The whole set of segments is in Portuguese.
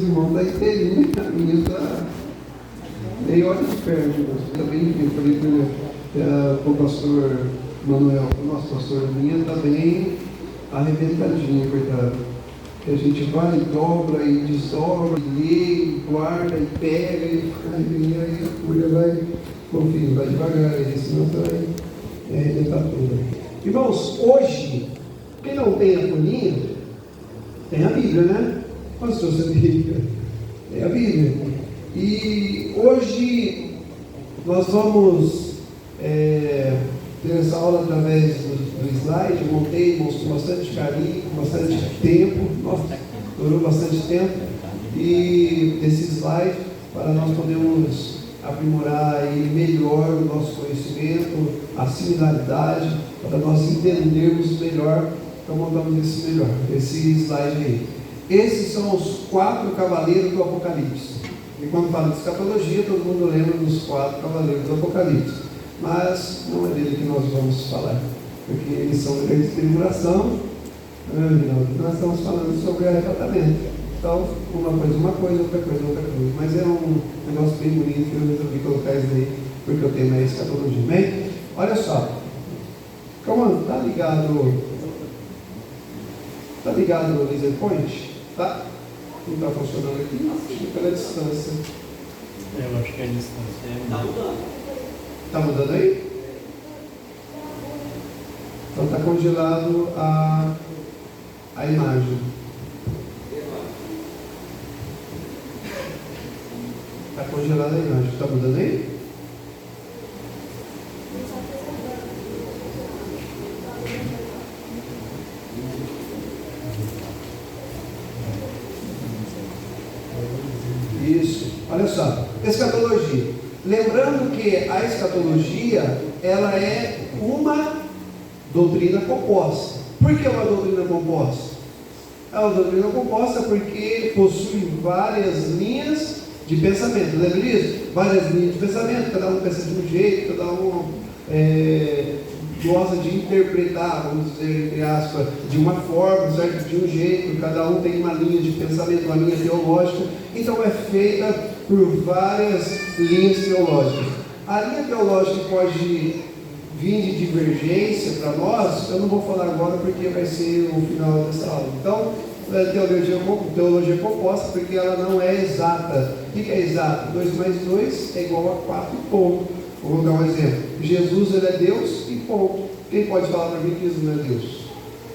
irmãos estão inteirinhos, a minha está meio hora de perna, está bem aqui. Eu falei para o pastor Manuel, nosso pastor, a minha está bem arrebentadinha, coitado. Que a gente vai, dobra e desdobra, e lê, e guarda, e pega, e aí a folha vai, meu filho, vai devagar, senão você vai arrebentar tudo. Irmãos, hoje, quem não tem a folhinha, tem a Bíblia, né? Pastor, você tem a Bíblia? Tem a Bíblia. E hoje nós vamos ter essa aula através do slide. Eu montei, irmãos, com bastante carinho, com bastante tempo. Nossa, durou bastante tempo. E esse slide, para nós podermos aprimorar ele melhor o nosso conhecimento, a similaridade, para nós entendermos melhor. Então montamos esse slide aí. Esses são os 4 cavaleiros do Apocalipse. E quando fala de escatologia, todo mundo lembra dos 4 cavaleiros do Apocalipse. Mas não é dele que nós vamos falar, porque eles são da grande tribulação. Nós estamos falando sobre arrebatamento. Então, uma coisa, outra coisa. Mas é um negócio bem bonito que eu resolvi colocar isso aí, porque o tema é escatologia. Bem, olha só. Comando, tá ligado no laser point? Tá? Não está funcionando aqui? Acho que pela distância. Eu acho que a distância é mudando. Está mudando aí? Então está congelado a imagem. Está congelada a imagem. Está mudando aí? Isso. Olha só. Escatologia. Lembrando que a escatologia, ela é uma doutrina composta. Por que uma doutrina composta? É uma doutrina composta porque possui várias linhas de pensamento. Lembra disso? Várias linhas de pensamento, cada um pensa de um jeito, cada um gosta de interpretar, vamos dizer, entre aspas, de uma forma, certo? De um jeito, cada um tem uma linha de pensamento, uma linha teológica. Então é feita por várias linhas teológicas. A linha teológica pode vir de divergência para nós, eu não vou falar agora porque vai ser o final dessa aula. Então, teologia composta, porque ela não é exata. O que é exato? 2 mais 2 é igual a 4 e ponto. Vou dar um exemplo. Jesus, ele é Deus e ponto. Quem pode falar para mim que Jesus não é Deus?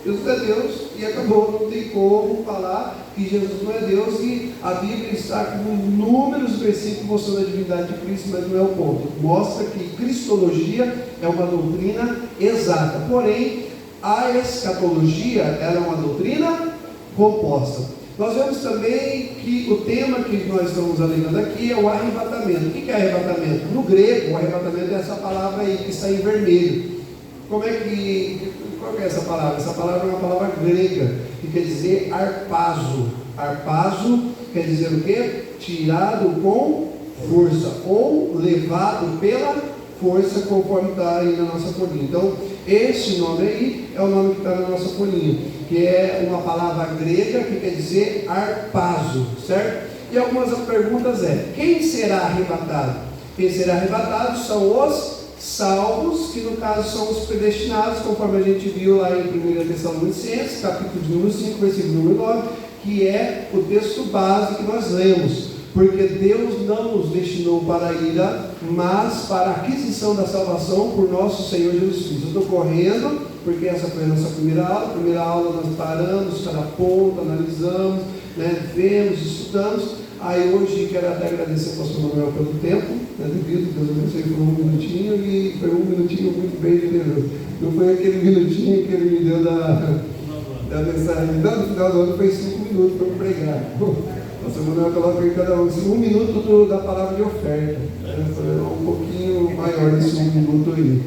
Jesus é Deus e acabou. Não tem como falar que Jesus não é Deus, e a Bíblia está com inúmeros versículos mostrando a divindade de Cristo, mas não é o ponto. Mostra que cristologia é uma doutrina exata, porém a escatologia ela é uma doutrina composta. Nós vemos também que o tema que nós estamos alegando aqui é o arrebatamento. O que é arrebatamento? No grego, o arrebatamento é essa palavra aí que está em vermelho. Qual é essa palavra? Essa palavra é uma palavra grega, que quer dizer arpazo. Arpazo quer dizer o quê? Tirado com força, ou levado pela força, conforme está aí na nossa folhinha. Então, esse nome aí é o nome que está na nossa folhinha, que é uma palavra grega que quer dizer arpazo, certo? E algumas perguntas quem será arrebatado? Quem será arrebatado são os salvos, que no caso são os predestinados, conforme a gente viu lá em 1 Tessalonicenses, capítulo de número 5, versículo número 9, que é o texto base que nós lemos. Porque Deus não nos destinou para a ira, mas para a aquisição da salvação por nosso Senhor Jesus Cristo. Eu estou correndo, porque essa foi a nossa primeira aula. Primeira aula nós paramos, cada ponto, analisamos, vemos, estudamos. Aí hoje quero até agradecer ao pastor Manuel pelo tempo, devido, Deus abençoe por 1 minutinho, e foi 1 minutinho muito bem generoso. Não foi aquele minutinho que ele me deu da mensagem. Não, no final do ano foi 5 minutos para eu pregar. O pastor Manuel coloca em cada um 1 minuto da palavra de oferta. Um pouquinho maior desse 1 minuto aí.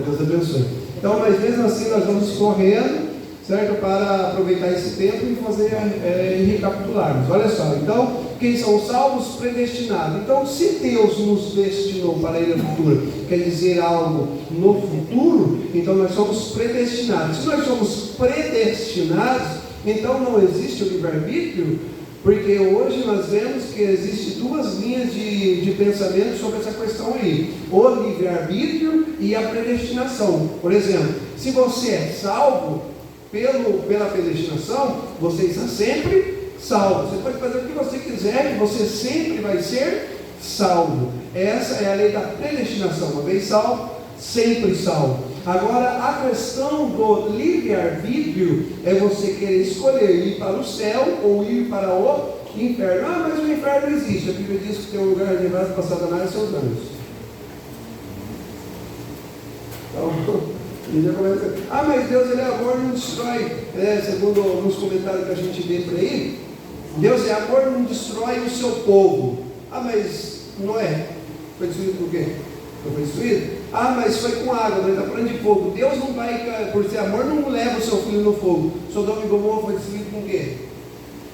Deus abençoe. Então, mas mesmo assim nós vamos correndo, certo? Para aproveitar esse tempo e fazer e recapitularmos. Olha só, então, quem são os salvos? Predestinados. Então, se Deus nos destinou para a era futura, quer dizer algo no futuro, então nós somos predestinados. Se nós somos predestinados, então não existe o livre-arbítrio. Porque hoje nós vemos que existem duas linhas de pensamento sobre essa questão aí: o livre-arbítrio e a predestinação. Por exemplo, se você é salvo pela predestinação, você está sempre salvo. Você pode fazer o que você quiser e você sempre vai ser salvo. Essa é a lei da predestinação: uma vez salvo, sempre salvo. Agora, a questão do livre-arbítrio é você querer escolher ir para o céu ou ir para o inferno. Ah, mas o inferno existe. A Bíblia diz que tem um lugar reservado para Satanás e seus anjos. Então, começa, mas Deus, ele é amor, não destrói. Segundo nos comentários que a gente vê por aí, Deus é amor, não destrói o seu povo. Mas Noé foi destruído por quê? Não foi destruído? Mas foi com água, mas está falando de fogo. Deus não vai, por ser amor, não leva o seu filho no fogo. Sodoma e Gomorra foi destruído com o quê?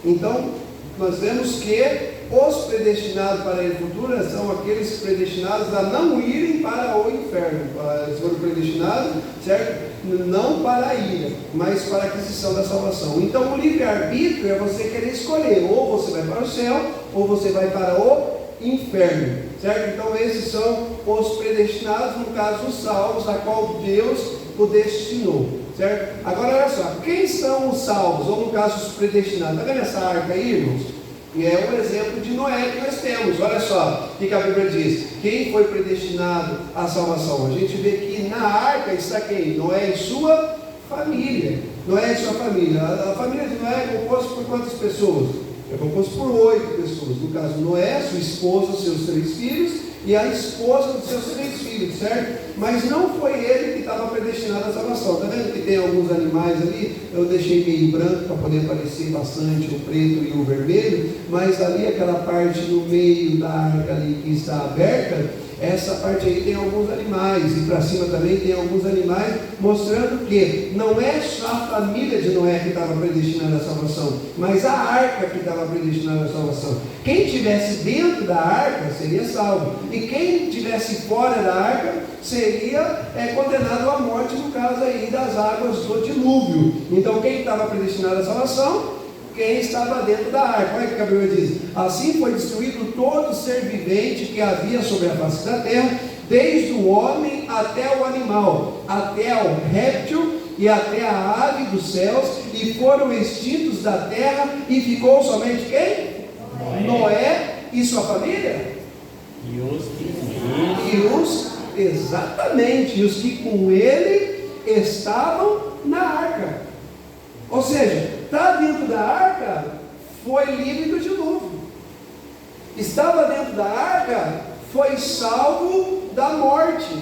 Então, nós vemos que os predestinados para a era futura são aqueles predestinados a não irem para o inferno. Eles foram predestinados, certo? Não para a ira, mas para a aquisição da salvação. Então, o livre-arbítrio é você querer escolher: ou você vai para o céu, ou você vai para o inferno, certo? Então esses são os predestinados, no caso os salvos, a qual Deus o destinou, certo? Agora olha só, quem são os salvos, ou no caso os predestinados? Está vendo essa arca aí, irmãos? E é um exemplo de Noé que nós temos. Olha só o que a Bíblia diz: quem foi predestinado à salvação? A gente vê que na arca está quem? Noé e sua família. Noé e sua família. A família de Noé é composta por quantas pessoas? É composto por 8 pessoas. No caso, Noé, sua esposa, seus 3 filhos e a esposa dos seus 3 filhos, certo? Mas não foi ele que estava predestinado à salvação. Está vendo que tem alguns animais ali? Eu deixei meio branco para poder aparecer bastante o preto e o vermelho, mas ali aquela parte no meio da arca ali que está aberta, essa parte aí tem alguns animais, e para cima também tem alguns animais, mostrando que não é só a família de Noé que estava predestinada à salvação, mas a arca que estava predestinada à salvação. Quem estivesse dentro da arca seria salvo, e quem estivesse fora da arca seria condenado à morte, no caso aí das águas do dilúvio. Então quem estava predestinado à salvação? Quem estava dentro da arca. Olha o que a Bíblia diz: assim foi destruído todo ser vivente que havia sobre a face da terra, desde o homem até o animal, até o réptil e até a ave dos céus, e foram extintos da terra, e ficou somente quem? Noé e sua família? Exatamente, e os que com ele estavam na arca. Ou seja, está dentro da arca, foi livre do dilúvio. Estava dentro da arca, foi salvo da morte.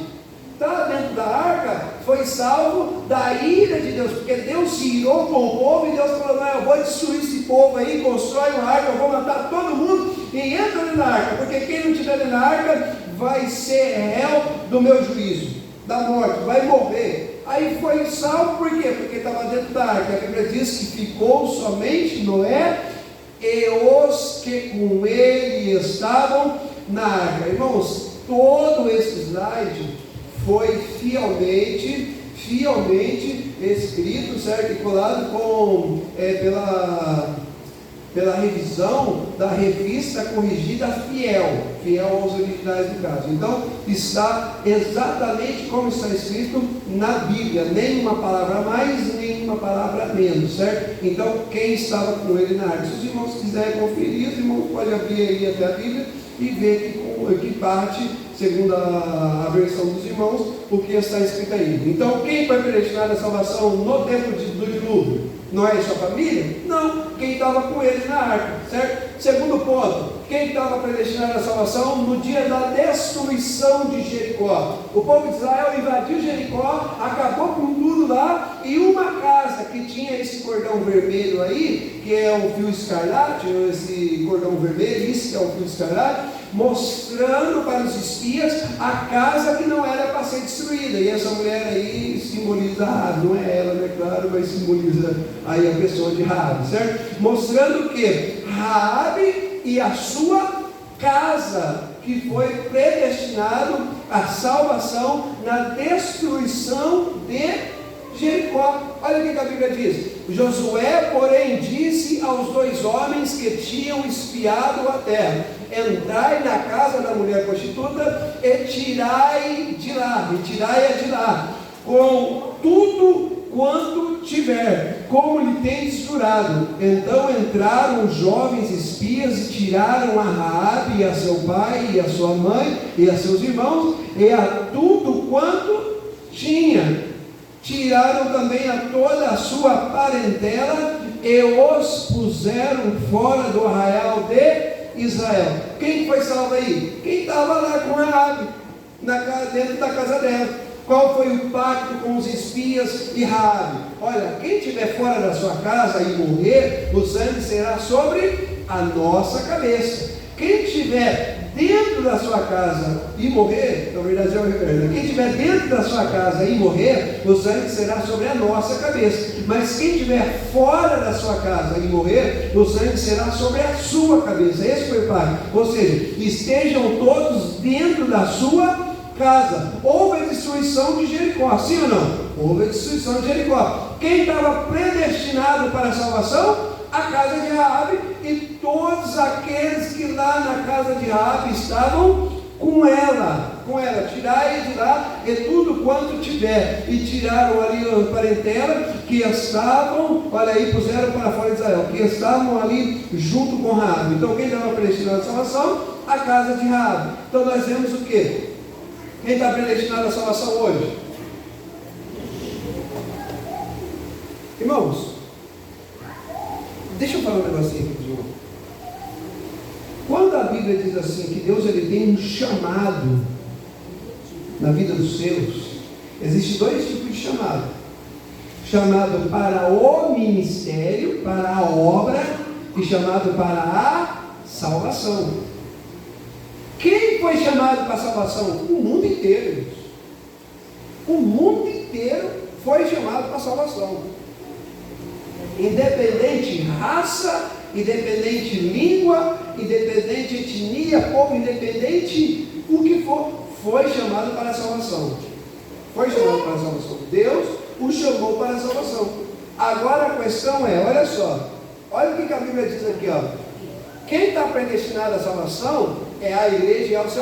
Está dentro da arca, foi salvo da ira de Deus, porque Deus se irou com o povo, e Deus falou: não, eu vou destruir esse povo aí, constrói uma arca, eu vou matar todo mundo, e entra dentro da arca, porque quem não estiver dentro da arca vai ser réu do meu juízo, da morte, vai morrer. Aí foi salvo por quê? Porque estava dentro da arca. A Bíblia diz que ficou somente Noé e os que com ele estavam na arca. Irmãos, todo esse slide foi fielmente escrito, certo? E colado pela revisão da revista corrigida fiel aos originais do caso. Então, está exatamente como está escrito na Bíblia, nem uma palavra a mais, nem uma palavra a menos, certo? Então, quem estava com ele na arca? Se os irmãos quiserem conferir, os irmãos podem abrir aí até a Bíblia e ver que parte, segundo a versão dos irmãos, o que está escrito aí. Então, quem foi predestinado à salvação no tempo do dilúvio? Noé e sua família? Não, quem estava com ele na arca, certo? Segundo ponto, quem estava predestinado à salvação no dia da destruição de Jericó? O povo de Israel invadiu Jericó, acabou com tudo lá, e uma casa que tinha esse cordão vermelho aí, que é o fio escarlate, esse cordão vermelho, isso que é o fio escarlate, mostrando para os espias a casa que não era para ser destruída. E essa mulher aí simboliza Raabe, não é ela, né, claro, mas simboliza aí a pessoa de Raabe, certo? Mostrando que Raabe e a sua casa, que foi predestinado à salvação na destruição de Jericó. Olha o que a Bíblia diz: Josué, porém, disse aos 2 homens que tinham espiado a terra: entrai na casa da mulher prostituta e tirai-a de lá, com tudo quanto tiver, como lhe tendes jurado. Então entraram os jovens espias e tiraram a Raabe e a seu pai e a sua mãe e a seus irmãos e a tudo quanto tinha. Tiraram também a toda a sua parentela e os puseram fora do arraial de Israel. Quem foi salvo aí? Quem estava lá com a Raabe, dentro da casa dela. Qual foi o pacto com os espias e Raabe? Olha, quem estiver fora da sua casa e morrer, o sangue será sobre a nossa cabeça. Quem estiver dentro da sua casa e morrer, na verdade é o reverso, quem estiver dentro da sua casa e morrer, o sangue será sobre a nossa cabeça. Mas quem estiver fora da sua casa e morrer, o sangue será sobre a sua cabeça. Esse foi o pacto. Ou seja, estejam todos dentro da sua casa. Houve a destruição de Jericó, sim ou não? Houve a destruição de Jericó. Quem estava predestinado para a salvação? A casa de Raabe e todos aqueles que lá na casa de Raabe estavam com ela, tirai de lá e tudo quanto tiver, e tiraram ali a parentela que estavam, olha aí, puseram para fora de Israel, que estavam ali junto com Raabe. Então quem estava predestinado à salvação? A casa de Raabe. Então nós vemos o quê? Quem está predestinado à salvação hoje? Irmãos, deixa eu falar um negocinho aqui, João. Quando a Bíblia diz assim, que Deus ele tem um chamado na vida dos seus, existem 2 tipos de chamado. Chamado para o ministério, para a obra, e chamado para a salvação. Quem foi chamado para a salvação? O mundo inteiro, irmãos. O mundo inteiro foi chamado para a salvação. Independente raça, independente língua, independente etnia, povo, independente o que for, foi chamado para a salvação. Foi chamado para a salvação. Deus o chamou para a salvação. Agora a questão é, olha só, olha o que a Bíblia diz aqui, ó. Quem está predestinado à salvação é a igreja e os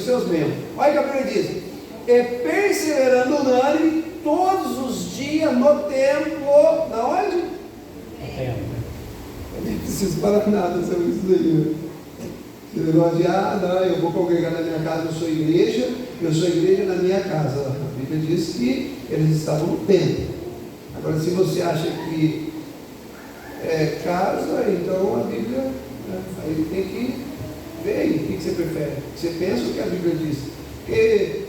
seus membros. Olha o que a Bíblia diz: e perseverando unânime todos os dias no templo, da onde? Eu nem preciso falar nada sobre isso aí. Esse negócio de, não, eu vou congregar na minha casa, eu sou igreja na minha casa. A Bíblia diz que eles estavam no templo. Agora, se você acha que é casa, então a Bíblia, aí tem que ver aí, o que você prefere. Você pensa o que a Bíblia diz? Porque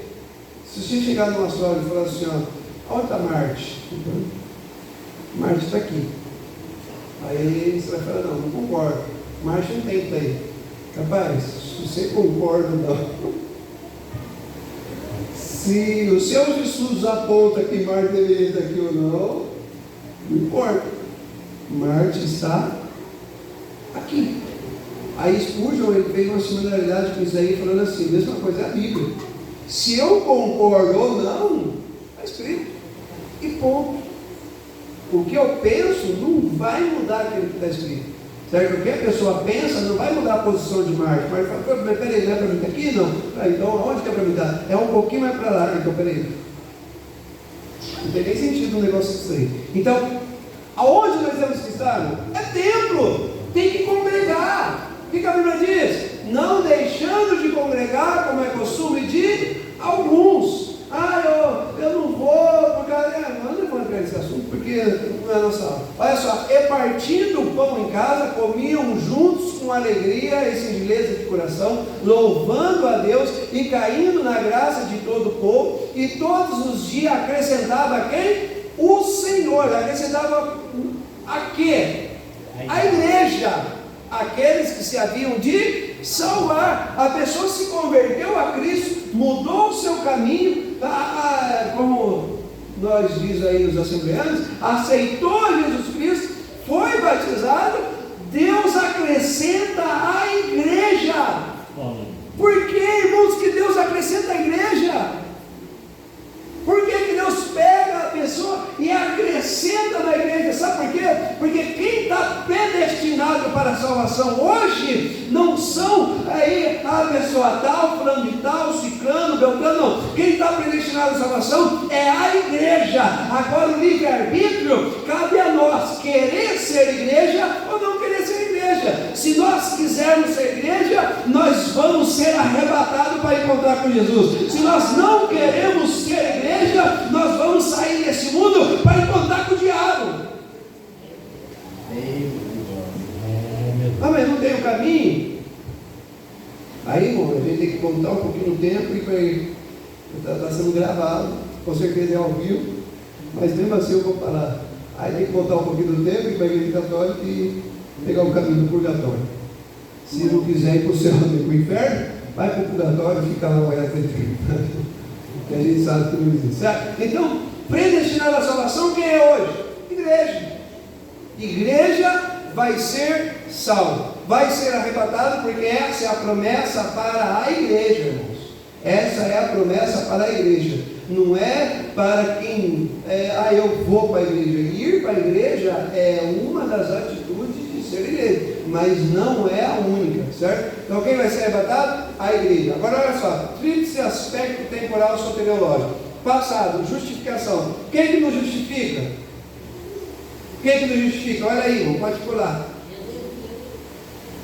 se você chegar numa história e falar assim, ó, onde está Marte? Marte está aqui. Aí você vai falar, não concordo. Marte não tem aí. Rapaz, se você concorda ou não, se o seu Jesus aponta que Marte deveria estar aqui ou não importa. Marte está aqui. Aí Spurgeon ele fez uma similaridade com isso aí, falando assim, a mesma coisa é a Bíblia. Se eu concordo ou não, está escrito. E ponto. O que eu penso não vai mudar aquilo que está escrito. Certo? O que a pessoa pensa não vai mudar a posição de Marte. Mas fala, peraí, não é para mim estar aqui? Não. Então, onde que é para mim estar? É um pouquinho mais para lá. Então, peraí. Não tem nem sentido um negócio disso aí. Então, aonde nós temos que estar? É templo. Tem que congregar. O que a Bíblia diz? Não deixando de congregar, como é costume de alguns. Eu não vou, porque não vou entrar nesse assunto, porque não é a nossa aula. Olha só, e partindo o pão em casa, comiam juntos com alegria e singeleza de coração, louvando a Deus e caindo na graça de todo o povo, e todos os dias acrescentava quem? O Senhor. Acrescentava a quê? A igreja, aqueles que se haviam de salvar. A pessoa se converteu a Cristo, mudou o seu caminho, como nós diz aí os assembleanos, aceitou Jesus Cristo, foi batizado. Deus acrescenta a igreja. Por que, irmãos, que Deus acrescenta a igreja? Por que Deus pega a pessoa e acrescenta na igreja? Sabe Porque quem está predestinado para a salvação hoje não são aí a pessoa tal, fulano de tal, ciclano, beltrano, não. Quem está predestinado à salvação é a igreja. Agora o livre-arbítrio cabe a nós querer ser igreja ou não querer ser igreja. Se nós quisermos ser igreja, nós vamos ser arrebatados para encontrar com Jesus. Se nós não queremos ser igreja, nós vamos sair desse mundo para encontrar com o diabo. Ah, mas não tem o caminho? Aí, irmão, a gente tem que contar um pouquinho do tempo e está sendo gravado, com certeza é ao vivo, mas mesmo assim eu vou parar. Aí tem que contar um pouquinho do tempo e para a igreja católica e pegar o caminho do purgatório. Se não quiser ir para o céu nem para o inferno, vai para o purgatório e fica lá o resto da eternidade. Que a gente sabe que não existe, certo? Então, predestinado à salvação, quem é hoje? Igreja. Igreja vai ser salvo, vai ser arrebatado, porque essa é a promessa para a igreja, irmãos. Essa é a promessa para a igreja. Não é para quem, eu vou para a igreja. Ir para a igreja é uma das atitudes de ser igreja, mas não é a única, certo? Então quem vai ser arrebatado? A igreja. Agora olha só, tríplice aspecto temporal soteriológico. Passado, justificação. Quem que nos justifica? Quem que nos justifica? Olha aí, irmão, pode pular.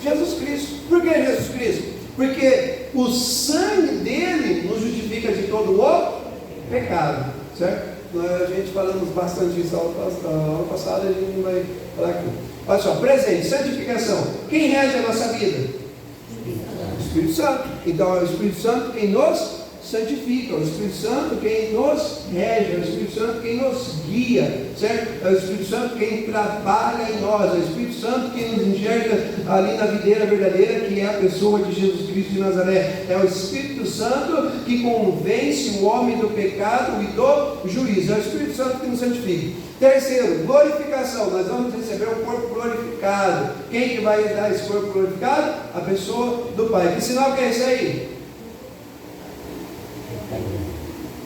Jesus Cristo. Por que Jesus Cristo? Porque o sangue dele nos justifica de todo o pecado, certo? A gente falamos bastante disso ano passado, a gente não vai falar aqui. Olha só, presente, santificação. Quem rege a nossa vida? O Espírito Santo. Então é o Espírito Santo quem nos santifica, é o Espírito Santo quem nos rege, é o Espírito Santo quem nos guia, certo? É o Espírito Santo quem trabalha em nós, é o Espírito Santo quem nos enxerga ali na videira verdadeira, que é a pessoa de Jesus Cristo de Nazaré. É o Espírito Santo que convence o homem do pecado e do juízo, é o Espírito Santo que nos santifica. Terceiro, glorificação. Nós vamos receber o corpo glorificado. Quem que vai dar esse corpo glorificado? A pessoa do Pai. Que sinal que é esse aí?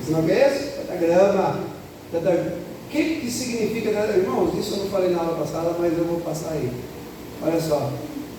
Não é esse? Pentagrama. O que significa, irmãos? Isso eu não falei na aula passada, mas eu vou passar aí. Olha só,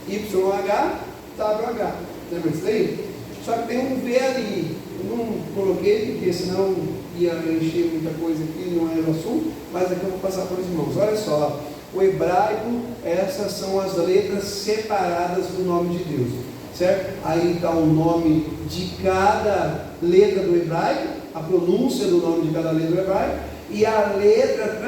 YH, WH. Lembra disso daí? Só que tem um V ali. Eu não coloquei porque senão ia encher muita coisa aqui, não é o assunto, mas aqui eu vou passar para os irmãos. Olha só, o hebraico, essas são as letras separadas do nome de Deus, certo? Aí está o nome de cada letra do hebraico, a pronúncia do nome de cada letra do hebraico e a letra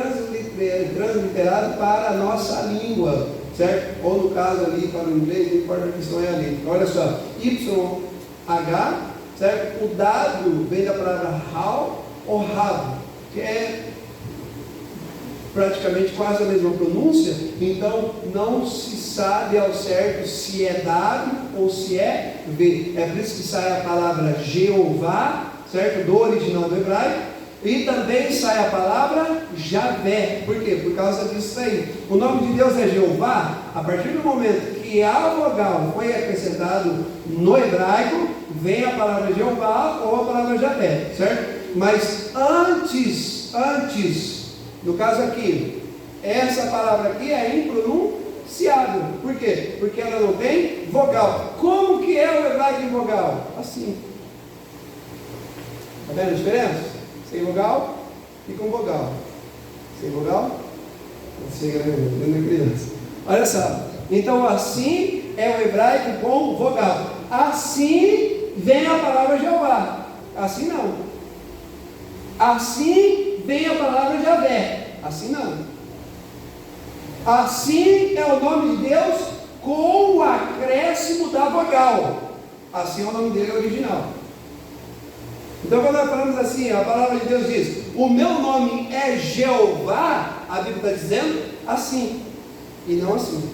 transliterada para a nossa língua, certo? Ou no caso ali para o inglês, não importa, a questão é a letra. Olha só, YH, certo? O W vem da palavra hal ou rabo, que é praticamente quase a mesma pronúncia, então não se sabe ao certo se é W ou se é V. É por isso que sai a palavra Jeová, certo? Do original do hebraico. E também sai a palavra Javé. Por quê? Por causa disso aí. O nome de Deus é Jeová. A partir do momento que a vogal foi acrescentado no hebraico, vem a palavra Jeová ou a palavra Javé, certo? Mas antes, no caso aqui, essa palavra aqui é impronunciável. Por quê? Porque ela não tem vogal. Como que é o hebraico em vogal? Assim. Está vendo a diferença? Sem vogal e com vogal. Sem vogal? Chega dentro da criança. Olha só. Então assim é o hebraico com vogal. Assim vem a palavra Jeová. Assim não. Assim vem a palavra Javé. Assim não. Assim é o nome de Deus com o acréscimo da vogal. Assim é o nome dele original. Então quando nós falamos assim, a palavra de Deus diz: o meu nome é Jeová, a Bíblia está dizendo assim, e não assim,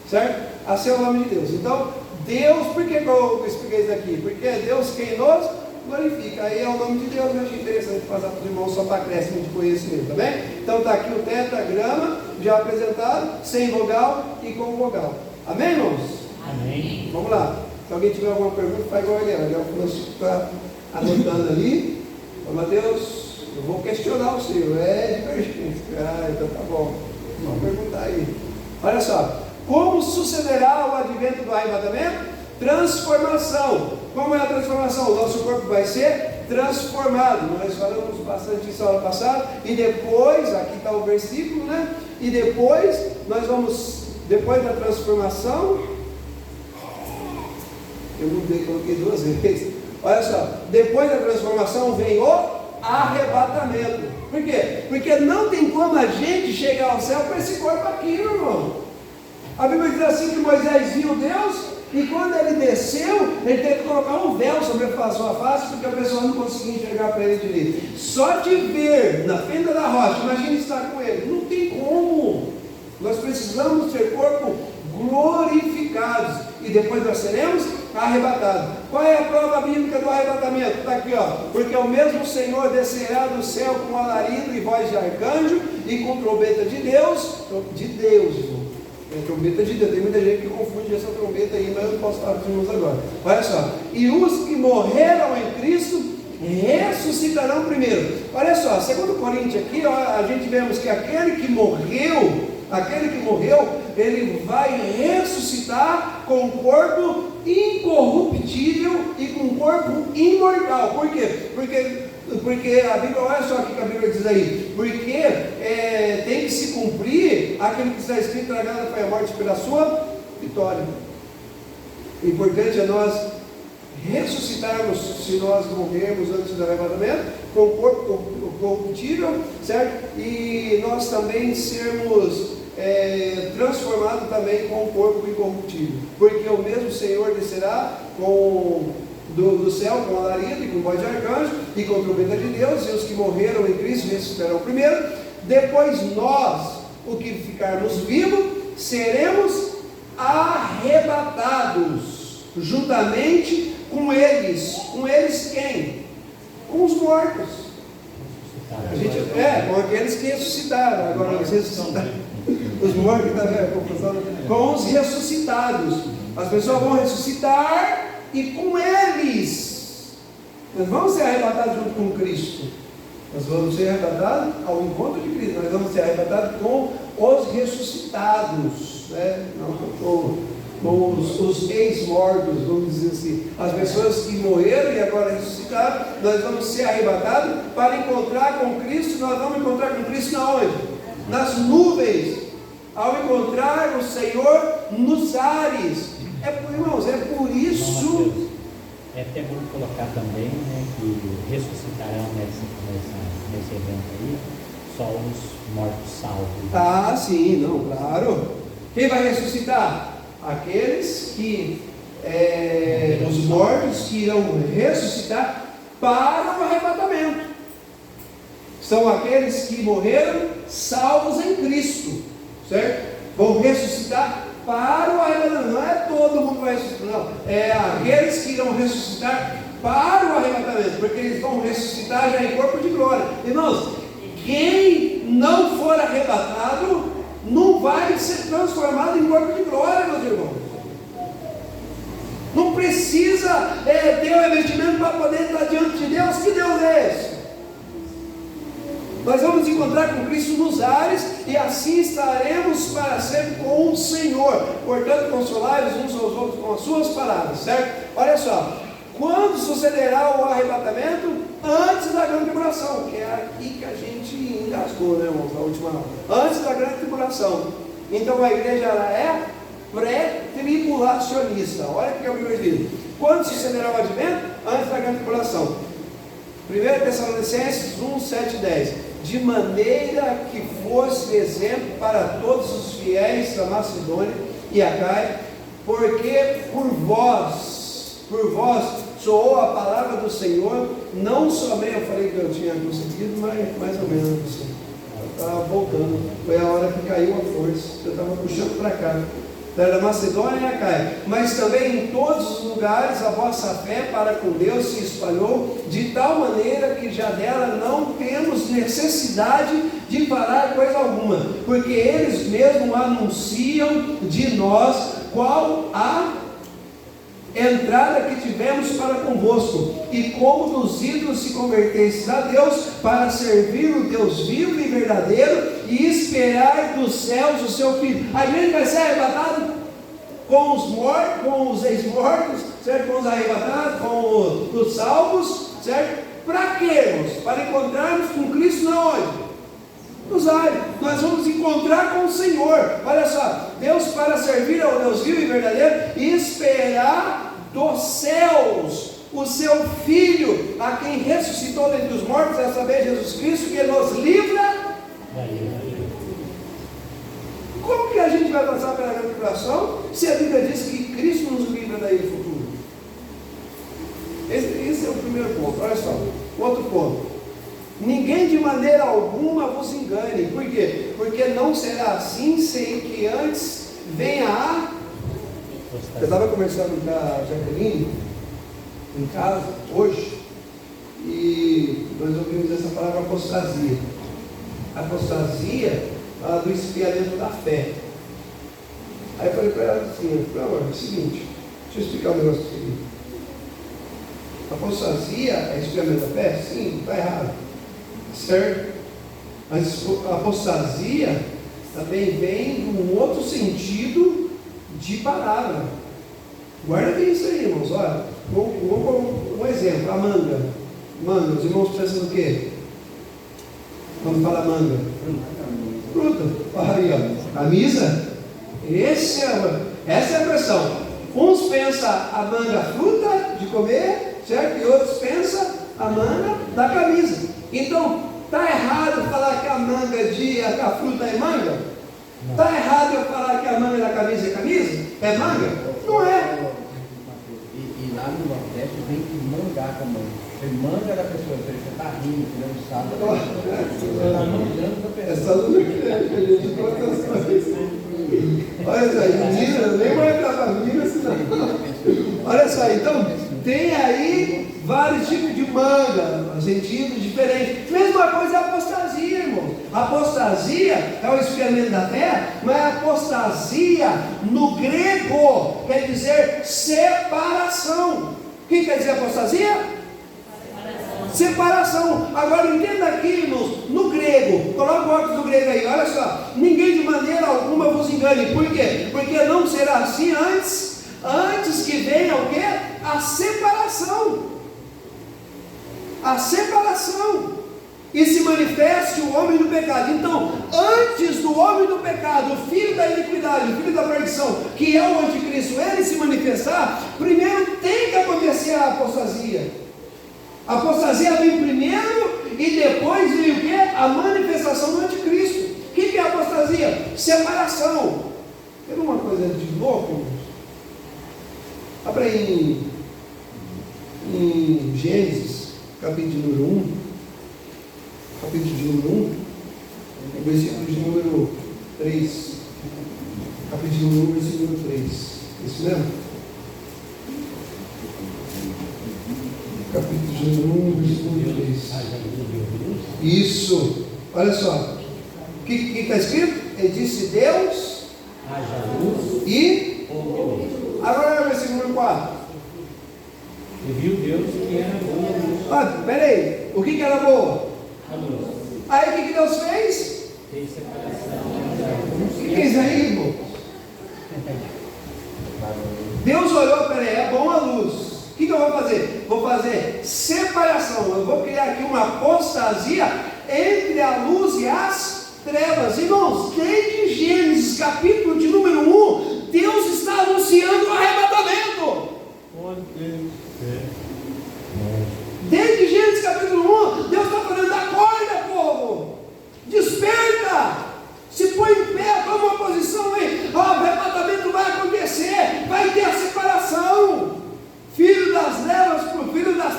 certo? Assim é o nome de Deus. Então Deus, por que eu expliquei isso aqui? Porque é Deus quem nos glorifica. Aí é o nome de Deus. Eu achei interessante passar para os irmãos só para acréscimo de conhecimento, tá bem? Então está aqui o tetragrama já apresentado, sem vogal e com vogal. Amém, irmãos? Amém. Vamos lá. Se alguém tiver alguma pergunta, faz igual ele. Já o Francisco está anotando ali. Ô Mateus, eu vou questionar o senhor. É divergente. Ah, então tá bom. Vamos perguntar aí. Olha só, como sucederá o advento do arrebatamento? Transformação. Como é a transformação? O nosso corpo vai ser transformado. Nós falamos bastante isso ano passado. E depois, aqui está o versículo, né? E depois, nós vamos, depois da transformação, eu mudei, coloquei 2 vezes. Olha só, depois da transformação vem o arrebatamento. Por quê? Porque não tem como a gente chegar ao céu com esse corpo aqui, irmão. A Bíblia diz assim que Moisés viu Deus, e quando ele desceu, ele teve que colocar um véu sobre a sua face, porque a pessoa não conseguia enxergar para ele direito. Só de ver na fenda da rocha, imagine estar com ele, não tem como. Nós precisamos ter corpo glorificados, e depois nós seremos arrebatados. Qual é a prova bíblica do arrebatamento? Está aqui, ó. Porque o mesmo Senhor descerá do céu com alarido e voz de arcanjo, e com trombeta de Deus, irmão. É trombeta de Deus. Tem muita gente que confunde essa trombeta aí, mas eu não posso falar para os irmãos agora. Olha só, e os que morreram em Cristo ressuscitarão primeiro. Olha só, segundo Coríntios aqui, ó, a gente vemos que aquele que morreu, ele vai ressuscitar com um corpo incorruptível e com um corpo imortal. Por quê? Porque a Bíblia, olha só o que a Bíblia diz aí, porque tem que se cumprir aquilo que está escrito: tragada foi a morte pela sua vitória. O importante é nós ressuscitarmos, se nós morrermos antes do arrebatamento, com o corpo corruptível, certo? E nós também sermos transformados também com o corpo incorruptível, porque o mesmo Senhor descerá do céu com alarido e com voz de arcanjo e com trombeta de Deus, e os que morreram em Cristo ressuscitarão primeiro. Depois nós, o que ficarmos vivos, seremos arrebatados juntamente com eles. Com eles quem? Com os mortos. Com aqueles que ressuscitaram. Agora os ressuscitaram. Os mortos, com os ressuscitados. As pessoas vão ressuscitar, e com eles nós vamos ser arrebatados junto com Cristo. Nós vamos ser arrebatados ao encontro de Cristo. Nós vamos ser arrebatados com os ressuscitados, né? Com os ex-mortos, vamos dizer assim. As pessoas que morreram e agora ressuscitaram, nós vamos ser arrebatados para encontrar com Cristo. Nós vamos encontrar com Cristo na onde? Nas nuvens, ao encontrar o Senhor nos ares. Irmãos, é por isso. É até bom colocar também, né, que ressuscitarão nesse evento aí só os mortos salvos. Ah, sim, não, claro. Quem vai ressuscitar? Aqueles que, os mortos que irão ressuscitar para o arrebatamento. São aqueles que morreram salvos em Cristo, certo? Vão ressuscitar para o arrebatamento. Não é todo mundo que vai ressuscitar, não. É aqueles que irão ressuscitar para o arrebatamento, porque eles vão ressuscitar já em corpo de glória. Irmãos, quem não for arrebatado não vai ser transformado em corpo de glória, meus irmãos. Não precisa ter o revestimento para poder estar diante de Deus. Que Deus é esse? Nós vamos encontrar com Cristo nos ares, e assim estaremos para sempre com o Senhor. Portanto, consolai-vos uns aos outros com as suas palavras, certo? Olha só, quando sucederá o arrebatamento? Antes da grande tribulação, que é aqui que a gente engasgou, né, irmãos, na última aula. Antes da grande tribulação. Então a igreja, ela é pré-tribulacionista. Olha o que a Bíblia diz. Quando sucederá o advento? Antes da grande tribulação. 1 Tessalonicenses 1, 7 e 10. De maneira que fosse exemplo para todos os fiéis da Macedônia e Acaia, porque por vós soou a palavra do Senhor, não somente, eu falei que eu tinha conseguido, mas mais ou menos assim. Eu estava voltando, foi a hora que caiu a força, eu estava puxando para cá. Da Macedônia e Acaia, mas também em todos os lugares a vossa fé para com Deus se espalhou, de tal maneira que já dela não temos necessidade de falar coisa alguma, porque eles mesmos anunciam de nós qual a entrada que tivemos para convosco, e como dos ídolos se convertestes a Deus, para servir o Deus vivo e verdadeiro, e esperar dos céus o seu Filho. A igreja vai ser arrebatada com os mortos, com os ex-mortos, certo? Com os arrebatados, com os salvos, certo? Para quê, irmãos? Para encontrarmos com Cristo na onde? Nos ares. Nós vamos encontrar com o Senhor. Olha só, Deus para servir ao Deus vivo e verdadeiro e esperar dos céus o seu Filho, a quem ressuscitou dentre os mortos, a saber, Jesus Cristo, que nos livra. Como que a gente vai passar pela grande tribulação se a Bíblia diz que Cristo nos livra daí no futuro? Esse é o primeiro ponto. Olha só, outro ponto. Ninguém de maneira alguma vos engane. Por quê? Porque não será assim sem que antes venha a... Eu estava conversando com a Jaqueline em casa hoje e nós ouvimos essa palavra apostasia. Apostasia fala do esfriamento da fé. Aí eu falei para ela assim, amor, é o seguinte, deixa eu explicar um negócio para você. Apostasia é esfriamento da fé? Sim, está errado. Certo? Mas a apostasia também vem de um outro sentido de palavra. Guarda bem isso aí, irmãos. Olha, um exemplo, a manga. Manga, os irmãos pensam no quê? Quando fala manga? Fruta. Olha aí, ó. Camisa? Essa é a pressão. Uns pensam a manga fruta de comer, certo? E outros pensam a manga da camisa. Então, está errado falar que a a fruta é manga? Está errado eu falar que a manga da camisa é camisa? É manga? Não é. E lá no Nordeste vem que mangar com a manga. Você manga da pessoa, você está rindo, você não sabe. Você está manjando da pessoa. Essa não é olha só, menina, nem vai entrar para mim, senão. Olha só, então, tem aí vários tipos de manga, sentidos diferentes. Mesma coisa é a apostasia, irmão. A apostasia é o esfriamento da fé, mas a apostasia no grego quer dizer separação. O que quer dizer apostasia? Separação. Agora entenda aqui, irmãos, no grego, coloca o óculos do grego aí, olha só, ninguém de maneira alguma vos engane. Por quê? Porque não será assim antes que venha o quê? A separação. A separação. E se manifeste o homem do pecado. Então, antes do homem do pecado, o filho da iniquidade, o filho da perdição, que é o anticristo, ele se manifestar, primeiro tem que acontecer a apostasia. A apostasia vem primeiro e depois vem o quê? A manifestação do anticristo. O que é a apostasia? Separação. Quer uma coisa de louco? Abra aí em Gênesis, capítulo número 1. Capítulo de número 1. Versículo de número 3. Capítulo número 1, versículo número 3. Isso mesmo? Capítulo de número 1, versículo 3. Isso. Olha só. O que está escrito? Ele disse Deus e... Agora é o versículo número 4. E viu Deus que era boa. Ah, peraí. O que era boa? A luz. Aí o que Deus fez? Fez separação. O que é isso aí, irmão? Deus olhou, peraí, é bom a luz. O que eu vou fazer? Vou fazer separação. Eu vou criar aqui uma apostasia entre a luz e as trevas. Irmãos, desde Gênesis, capítulo de número 1, Deus está anunciando o arrebatamento. Desde Gênesis, capítulo 1, Deus está falando: acorda, povo, desperta, se põe em pé, toma uma posição aí. O arrebatamento vai acontecer, vai ter a separação. Filho das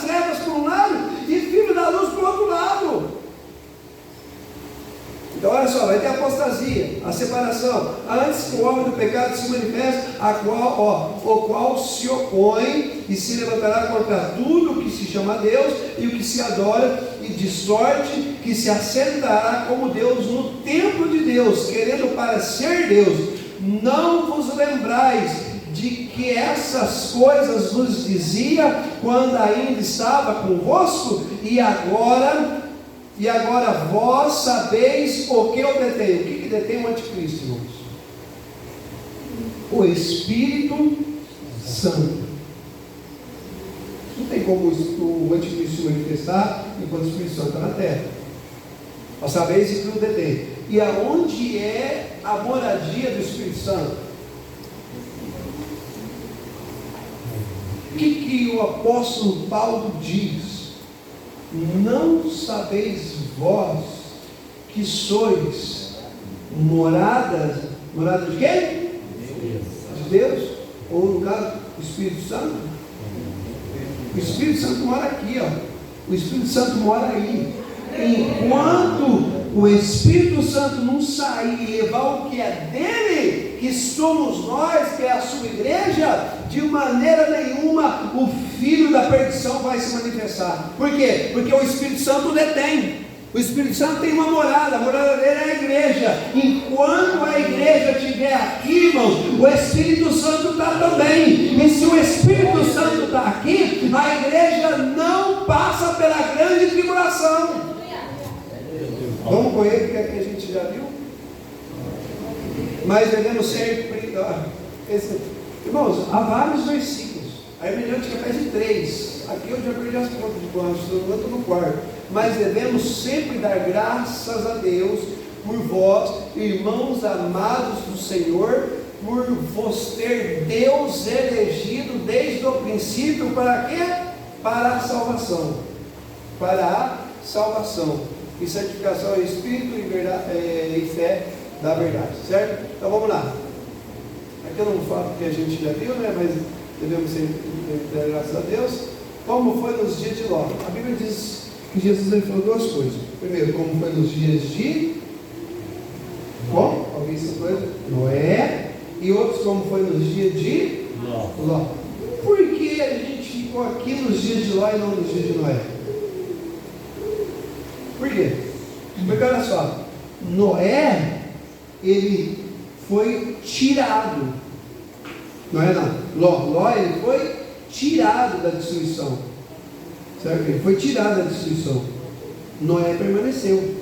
trevas por um lado e filho da luz por outro lado. Então olha só, vai ter a apostasia, a separação, antes que o homem do pecado se manifeste, o qual se opõe e se levantará contra tudo o que se chama Deus e o que se adora, e de sorte que se assentará como Deus no templo de Deus, querendo para ser Deus. Não vos lembrais de que essas coisas nos dizia quando ainda estava convosco, e agora E agora vós sabeis o que eu detenho. O que detém o anticristo, irmãos? O Espírito Santo. Não tem como o anticristo se manifestar enquanto o Espírito Santo está na terra. Vós sabeis o que eu detenho. E aonde é a moradia do Espírito Santo? O que o apóstolo Paulo diz? Não sabeis vós que sois morada de quem? De Deus? Ou no caso, o Espírito Santo? O Espírito Santo mora aqui, ó. O Espírito Santo mora aí. Enquanto o Espírito Santo não sair e levar o que é dele, que somos nós, que é a sua igreja, de maneira nenhuma o filho da perdição vai se manifestar. Por quê? Porque o Espírito Santo detém. O Espírito Santo tem uma morada, a morada dele é a igreja. Enquanto a igreja estiver aqui, irmãos, o Espírito Santo está também. E se o Espírito Santo está aqui, a igreja não passa pela grande tribulação. Vamos com ele, que aqui a gente já viu. Mas devemos sempre. Irmãos, há vários versículos. A hermenêutica faz de 3. Aqui eu já perdi as contas de quantos, eu estou no quarto. Mas devemos sempre dar graças a Deus por vós, irmãos amados do Senhor, por vos ter Deus elegido desde o princípio para quê? Para a salvação. Para a salvação. E santificação é Espírito e, verdade, e fé da verdade, certo? Então vamos lá. Aqui eu não falo porque a gente já viu, né? Mas devemos sempre dar graças a Deus. Como foi nos dias de Ló? A Bíblia diz que Jesus ele falou duas coisas. Primeiro, como foi nos dias de Como? Alguém se coisa? Noé. E outros, como foi nos dias de Ló. Por que a gente ficou aqui nos dias de Ló e não nos dias de Noé? Por quê? Porque olha só, Noé, ele foi tirado. Noé não, Ló ele foi tirado da destruição. Certo? Ele foi tirado da destruição. Noé permaneceu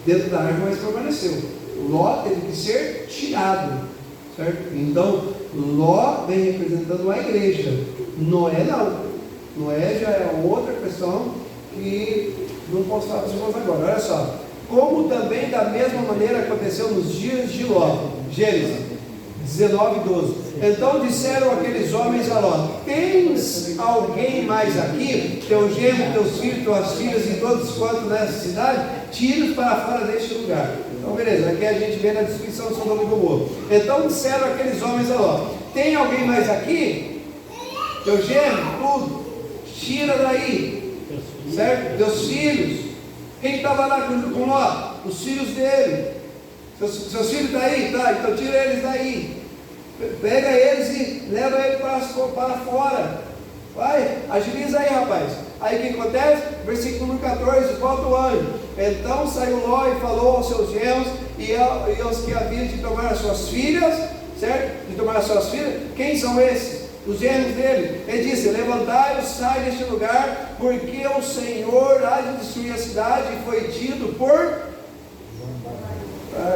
dentro da arca, mas permaneceu. Ló teve que ser tirado. Certo? Então, Ló vem representando a igreja. Noé não. Noé já é outra questão que não posso falar para vocês agora. Olha só. Como também da mesma maneira aconteceu nos dias de Ló. Gênesis 19:12. Então disseram aqueles homens a Ló: tens alguém mais aqui? Teu genro, teus filhos, tuas filhas e todos quantos nessa cidade, tira-os para fora deste lugar. Então beleza, aqui a gente vê na descrição de Sodoma e Gomorra. Então disseram aqueles homens a Ló: tem alguém mais aqui? Teu genro, tudo, tira daí. Certo? Teus filhos. Quem estava lá com Ló? Os filhos dele. Seus filhos estão aí? Tá, então tira eles daí. Pega eles e leva eles para fora. Vai, agiliza aí, rapaz. Aí o que acontece? Versículo 14, volta o anjo. Então saiu Ló e falou aos seus genros e aos que haviam de tomar as suas filhas, certo? De tomar as suas filhas. Quem são esses? Os genros dele. Ele disse: levantai-vos, sai deste lugar, porque o Senhor há de destruir a cidade, e foi tido por...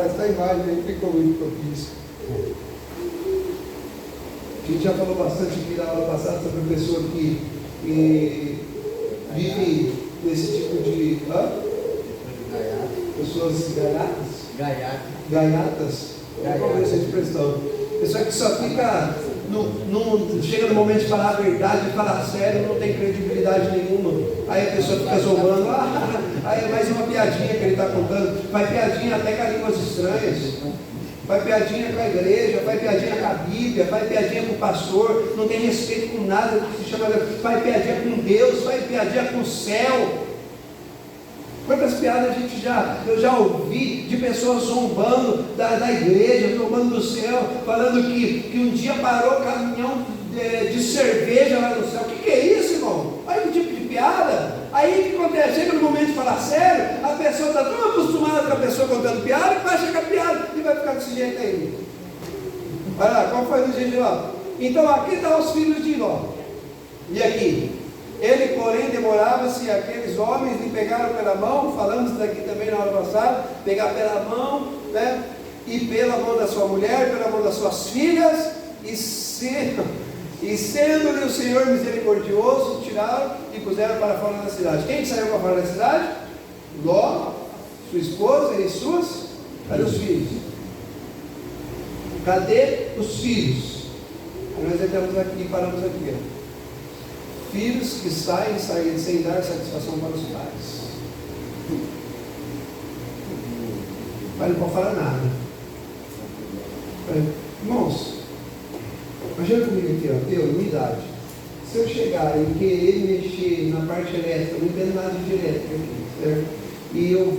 essa imagem aí ficou muito propícia. A gente já falou bastante aqui na aula passada sobre a pessoa que vive nesse tipo de... pessoas gaiatas. Qual é essa expressão? Pessoa que só fica... Não chega no momento de falar a verdade, de falar sério, não tem credibilidade nenhuma. Aí a pessoa fica zombando, aí é mais uma piadinha que ele está contando. Vai piadinha até com línguas estranhas, vai piadinha com a igreja, vai piadinha com a Bíblia, vai piadinha com o pastor, não tem respeito com nada que se chama, vai piadinha com Deus, vai piadinha com o céu. Quantas piadas eu já ouvi de pessoas zombando da igreja, zombando do céu, falando que um dia parou caminhão de cerveja lá no céu. O que é isso, irmão? Olha que tipo de piada. Aí o que acontece? Chega no momento de falar sério, a pessoa está tão acostumada com a pessoa contando piada que vai chegar piada e vai ficar desse jeito aí. Olha lá, qual foi o dia de Ló? Então aqui estão os filhos de Ló. E aqui? Ele, porém, demorava-se, e aqueles homens lhe pegaram pela mão, falamos daqui também na hora passada, pegar pela mão, né? E pela mão da sua mulher, pela mão das suas filhas, e sendo-lhe o Senhor misericordioso, tiraram e puseram para fora da cidade. Quem saiu para fora da cidade? Ló, sua esposa e suas. Cadê os filhos? Cadê os filhos? Nós entramos aqui e paramos aqui. Filhos que saem sem dar satisfação para os pais. O pai não pode falar nada. Irmãos, imagina comigo aqui, ó, eu, minha idade. Se eu chegar e querer mexer na parte elétrica, não entendo nada de elétrica aqui, certo? E eu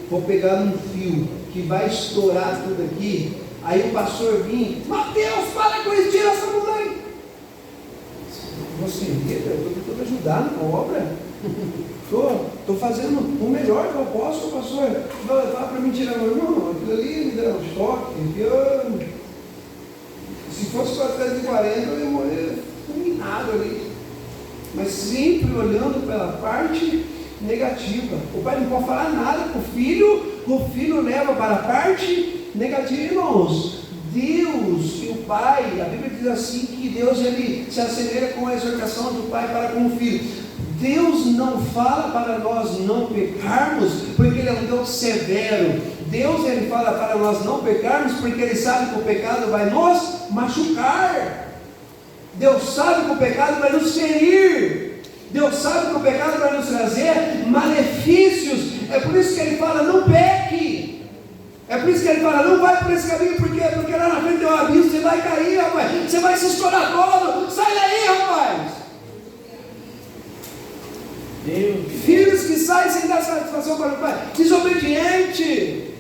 vou pegar um fio que vai estourar tudo aqui, aí o pastor vir, Mateus, para com isso, tira essa mulher. Você, eu estou tentando ajudar na obra. Estou fazendo o melhor que eu posso, pastor. Fala para mim tirar meu irmão, aquilo ali me dá um choque. Se fosse para 340, eu ia morrer fulminado ali. Mas sempre olhando pela parte negativa. O pai não pode falar nada para o filho leva para a parte negativa, irmãos. Deus e o pai, a Bíblia diz assim que Deus ele se assemelha com a exortação do pai para com o filho. Deus não fala para nós não pecarmos, porque Ele é um Deus severo. Deus ele fala para nós não pecarmos, porque Ele sabe que o pecado vai nos machucar. Deus sabe que o pecado vai nos ferir. Deus sabe que o pecado vai nos trazer malefícios. É por isso que Ele fala, não peque. É por isso que Ele fala, não vai por esse caminho, porque lá na frente tem um abismo, você vai cair, rapaz. Você vai se estourar todo. Sai daí, rapaz. Filhos que saem sem dar satisfação para o pai, desobediente,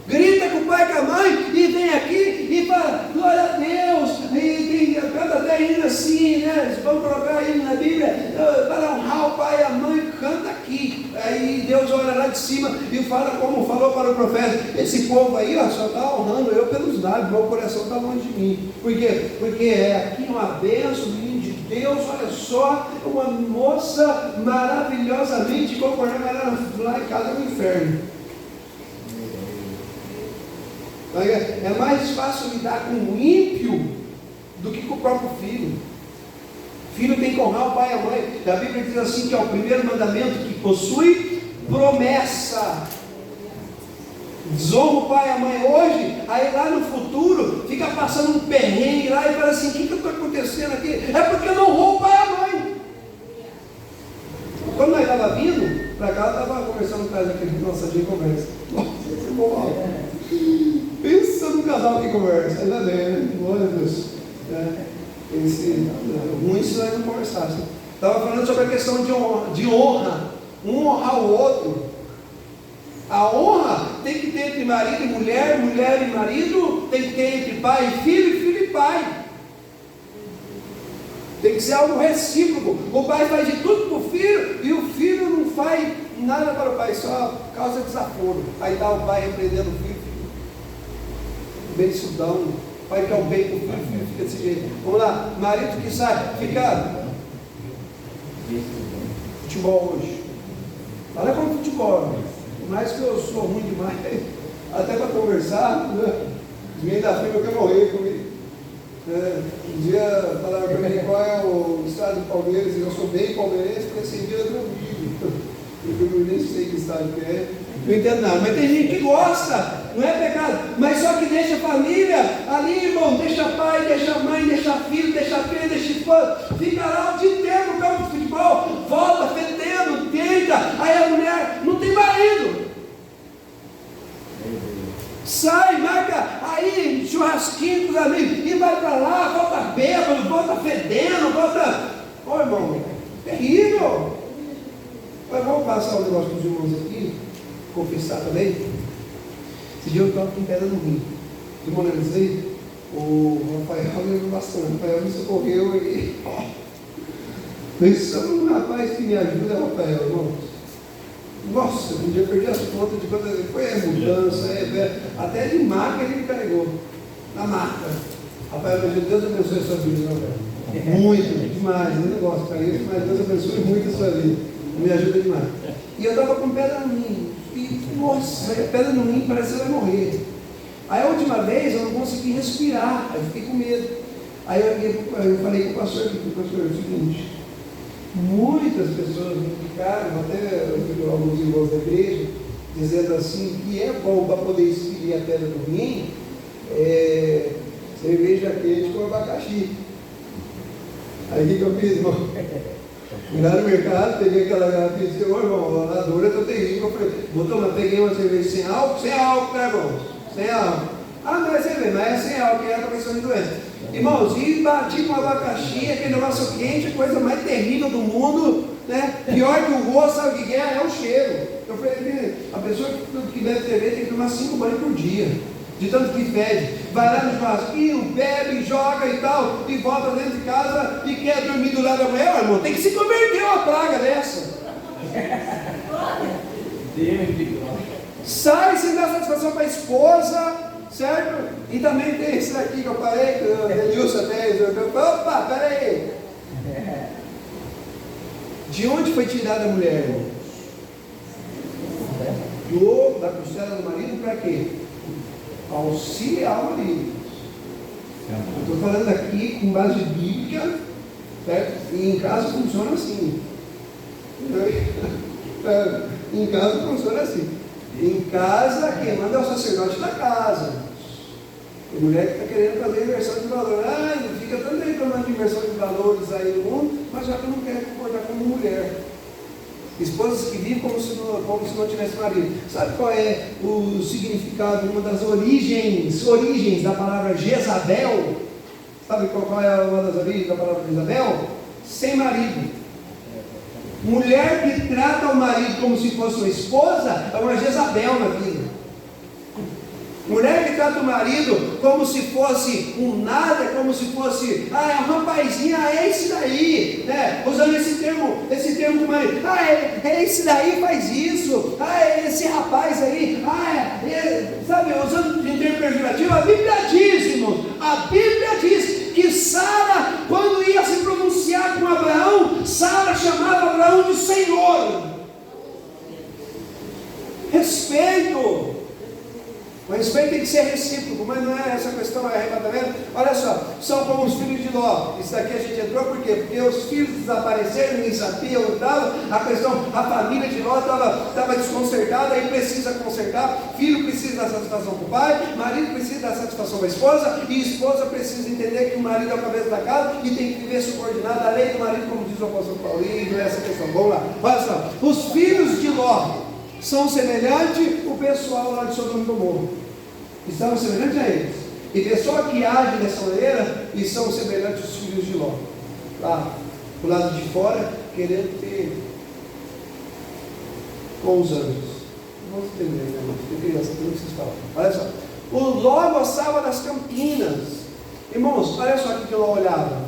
grita com o pai e com a mãe, e vem aqui e fala, glória a Deus, e canta até hino assim, né? Vamos colocar hino na Bíblia, para honrar o pai e a mãe, canta aqui. Aí Deus olha lá de cima e fala como falou para o profeta, esse povo aí ó, só está honrando eu pelos lábios, meu coração está longe de mim. Por quê? Porque é aqui uma bênção de Deus, olha só, uma moça maravilhosamente conforme ela lá em casa no inferno. É mais fácil lidar com o ímpio do que com o próprio filho. O filho tem que honrar o pai e a mãe. A Bíblia diz assim que é o primeiro mandamento que possui promessa. Desonra o pai e a mãe hoje, aí lá no futuro fica passando um perrengue lá e fala assim, o que está acontecendo aqui? É porque não honrou o pai e a mãe. Quando nós estávamos vindo para cá, eu estava conversando com aquele nossa de conversa. Nossa, pensa no casal que conversa, ainda bem, né? Glória a Deus. Ruim se nós não conversássemos. Estava falando sobre a questão de honra, um honrar o outro. A honra tem que ter entre marido e mulher, mulher e marido, tem que ter entre pai e filho, filho e pai. Tem que ser algo recíproco. O pai faz de tudo para o filho e o filho não faz nada para o pai, só causa desaforo. Aí está o pai repreendendo o filho. Bençudão. O pai quer o bem para o filho fica desse jeito. Vamos lá, marido que sai, fica. Futebol hoje. Olha como futebol, né? Por mais que eu sou ruim demais, até para conversar, né? Os meninos da firma querem morrer comigo. Um dia falaram para mim qual é o estado do Palmeiras, e eu sou bem palmeirense, porque sem vida eu não nem sei que estado que é. Não entendo nada, mas tem gente que gosta, não é pecado, mas só que deixa a família ali, irmão, deixa pai, deixa mãe, deixa filho, deixa esposa, fica lá o dia inteiro no campo de futebol, volta fedendo, deita, aí a mulher não tem marido. Sai, marca aí churrasquinho com os amigos e vai para lá, volta bêbado, volta fedendo, volta. Ô irmão, terrível. Mas vamos passar o negócio para os irmãos aqui, confessar também. Esse dia eu estava com pedra no rim. Irmão, analisei, o Rafael me levou bastante, o Rafael me socorreu e. Pensando no rapaz que me ajuda, Rafael, irmãos. Nossa, um dia eu perdi as contas de quando foi a mudança, até de maca ele me carregou, na maca. Rafael, Deus abençoe a sua vida, não, velho. Muito, demais. Eu não gosto para isso, mas Deus abençoe muito a sua vida. Me ajuda demais. E eu estava com pedra no rim. E, nossa, a pedra no rim parece que você vai morrer. Aí a última vez eu não consegui respirar. Aí eu fiquei com medo. Aí eu falei com o pastor, é o seguinte: muitas pessoas me indicaram, até alguns irmãos da igreja, dizendo assim, que é bom para poder expelir a pedra do rim, cerveja quente com abacaxi. Aí o que eu fiz, irmão? Fui lá no mercado, peguei aquela garrafinha e disse: ô irmão, a dor é tão terrível. Eu falei: vou tomar, peguei uma cerveja sem álcool, né, irmão? Sem álcool. Ah, não é cerveja, mas é sem álcool, que era para questão de doença. Irmãos, e bati com abacaxi, aquele negócio quente, a coisa mais terrível do mundo, né? Pior que o gosto, sabe o que é o cheiro. Eu falei: a pessoa que deve ter feito tem que tomar 5 banhos por dia, de tanto que fede. Vai lá no churrasquinho, bebe, joga e tal, e volta dentro de casa e quer dormir do lado da mulher. Irmão, tem que se converter uma praga dessa. Sai sem dar satisfação para a esposa, certo? E também tem esse daqui que eu parei, que o Denilson até. Opa, peraí. De onde foi tirada a mulher, irmão? Da costela do marido para quê? Auxiliar o marido. Eu estou falando aqui com base bíblica, certo? E em casa funciona assim. Em casa funciona assim. Em casa, quem manda é o sacerdote da casa. Tem mulher que está querendo fazer inversão de valores. Não fica tanto reclamando de inversão de valores aí no mundo, mas já que não quer comportar como mulher. Esposas que vivem como se não tivesse marido. Sabe qual é o significado, uma das origens da palavra Jezabel? Sabe qual é uma das origens da palavra Jezabel? Sem marido. Mulher que trata o marido como se fosse uma esposa é uma Jezabel na vida. Mulher que trata o marido como se fosse um nada, como se fosse, é um rapazinho, é esse daí, né? Usando esse termo do marido, esse daí faz isso, esse rapaz aí, sabe, usando em termo pejorativo. A Bíblia diz, irmão, que Sara, quando ia se pronunciar com Abraão, Sara chamava Abraão de Senhor. Respeito. O respeito tem que ser recíproco, mas não é essa questão, é arrebatamento. Olha só, são como os filhos de Ló. Isso daqui a gente entrou por quê? Porque os filhos desapareceram, ninguém sabia onde estava. A família de Ló estava desconcertada, aí precisa consertar. Filho precisa dar satisfação para o pai, marido precisa dar satisfação para a esposa, e esposa precisa entender que o marido é o cabeça da casa e tem que viver subordinado à lei do marido, como diz o apóstolo Paulo. E não é essa questão. Vamos lá, olha só, os filhos de Ló são semelhantes ao pessoal lá de Sodoma e Gomorra. Estão semelhantes a eles. E pessoas que agem dessa maneira e são semelhantes aos filhos de Ló. Lá, do lado de fora, querendo ter com os anjos. Vamos entender, né, irmão? Tem criança, tudo que vocês falam. Olha só. O Ló gostava das campinas. Irmãos, olha só o que o Ló olhava.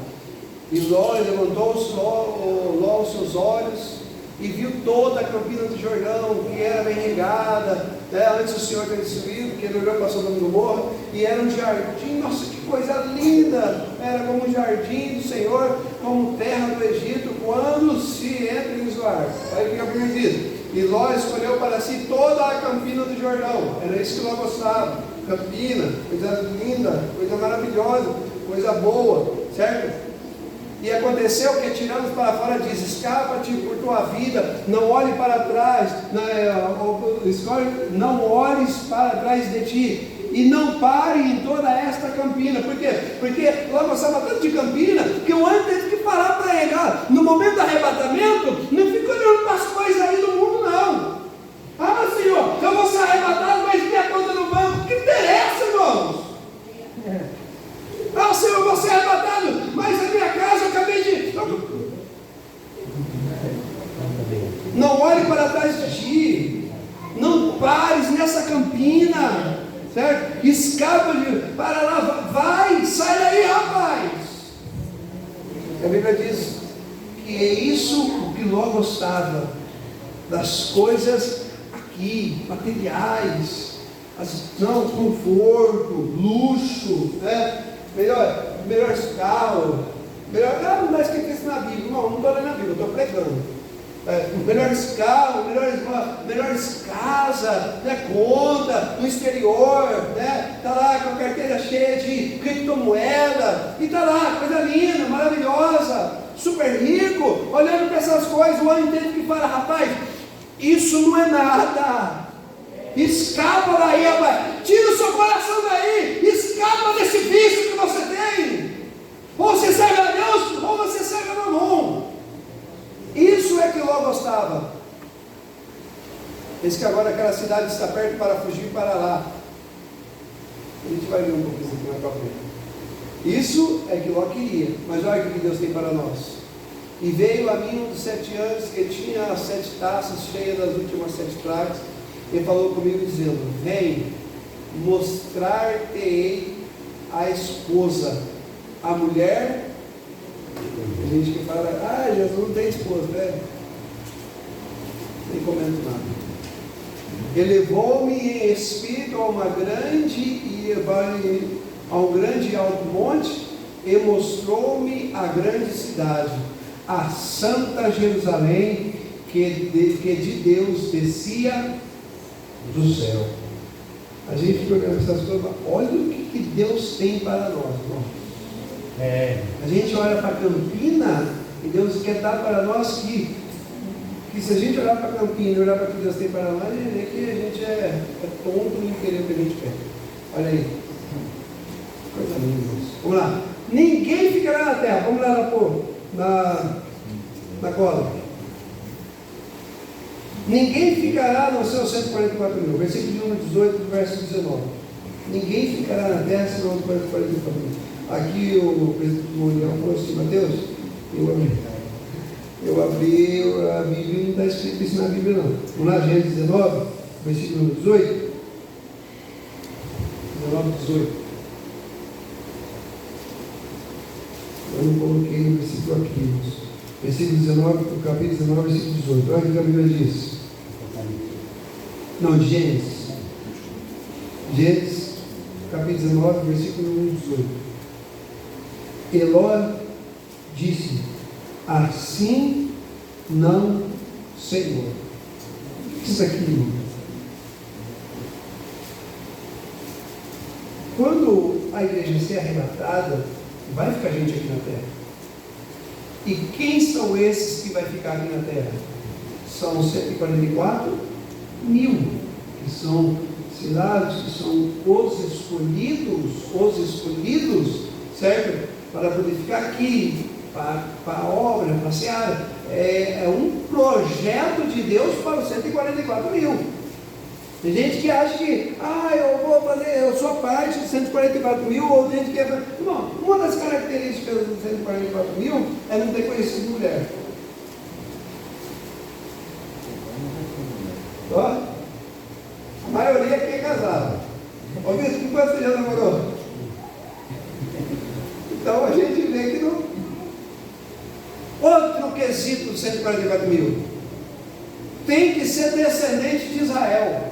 E Ló levantou os seus olhos e viu toda a campina do Jordão, que era bem regada, né? Antes o Senhor ter destruído, porque ele olhou para Sodoma e Gomorra, e era um jardim. Nossa, que coisa linda! Era como um jardim do Senhor, como terra do Egito, quando se entra em Zoar. Aí fica bem dito. E Ló escolheu para si toda a campina do Jordão. Era isso que Ló gostava. Campina, coisa linda, coisa maravilhosa, coisa boa, certo? E aconteceu que, tirando para fora, diz: escapa-te por tua vida, não olhe para trás, não olhes para trás de ti, e não pare em toda esta campina. Por quê? Porque lá gostava tanto de campina, que o anjo teve que parar para pregar. No momento do arrebatamento, não fica olhando para as coisas aí do mundo, não. Senhor, eu vou ser arrebatado, mas minha conta no banco, o que interessa, irmãos? Senhor, eu vou ser arrebatado, mas a minha casa eu acabei de... Não olhe para trás de ti, não pares nessa campina, certo? Escapa para lá, vai, sai daí, rapaz. A Bíblia diz que é isso que Ló gostava, das coisas aqui, materiais, conforto, luxo, né? Melhor carro, Melhor, mas o que isso na Bíblia? Não estou lendo na Bíblia, eu estou pregando. Melhores carros, melhores casas, né, conta no exterior, né, tá lá com a carteira cheia de criptomoeda, e tá lá, coisa linda, maravilhosa, super rico, olhando para essas coisas o ano inteiro, que fala: rapaz, isso não é nada, escapa daí, rapaz, tira o seu coração daí, escapa desse vício que você tem, ou você serve a Deus, ou você serve a Mamon. Isso é que Ló gostava. Diz que agora aquela cidade está perto para fugir para lá. A gente vai ver um pouquinho isso aqui mais para frente. Isso é que Ló queria. Mas olha o que Deus tem para nós. E veio a mim um dos 7 anos, que tinha as 7 taças cheias das últimas 7 pragas, e falou comigo dizendo: vem, mostrar-te-ei a esposa, a mulher. Tem gente que fala: Jesus não tem esposa, né? Nem comento nada. Elevou-me em espírito a uma grande a um grande alto monte, e mostrou-me a grande cidade, a santa Jerusalém, que de Deus descia do céu. A gente programa essas coisas, olha o que Deus tem para nós, irmão. A gente olha para Campina e Deus quer dar para nós que se a gente olhar para Campina e olhar para o que Deus tem para nós, é que a gente é tonto em querer o que a gente quer. Olha aí, coisa linda, irmãos. Vamos lá. Ninguém ficará na terra. Vamos lá na cola. Ninguém ficará nos seus 144 mil. Versículo de número 18, verso 19. Ninguém ficará na terra senão os 44 mil. Aqui o presidente mundial falou assim: Mateus, eu abri a Bíblia e não está escrito isso na Bíblia não. Vamos lá, Gênesis 19, versículo 18. 19, 18. Eu não coloquei no versículo aqui. Versículo 19, o capítulo 19, versículo 18. Olha o que a Bíblia diz. Não, de Gênesis. Gênesis, capítulo 19, versículo 18. Eló disse: assim não, Senhor. O que é isso aqui, irmão? Quando a igreja ser arrebatada, vai ficar gente aqui na terra. E quem são esses que vai ficar aqui na terra? São 144 mil, que são selados, que são os escolhidos, certo? Para poder ficar aqui, para a obra, para a seara. É um projeto de Deus para os 144 mil. Tem gente que acha que, eu vou fazer, eu sou parte de 144 mil, ou gente que é. Não, uma das características dos 144 mil é não ter conhecido mulher. Ó, a maioria aqui é casada. Ô, Vitor, quanto você já namorou? Então a gente vê que não. Outro quesito dos 144 mil: tem que ser descendente de Israel.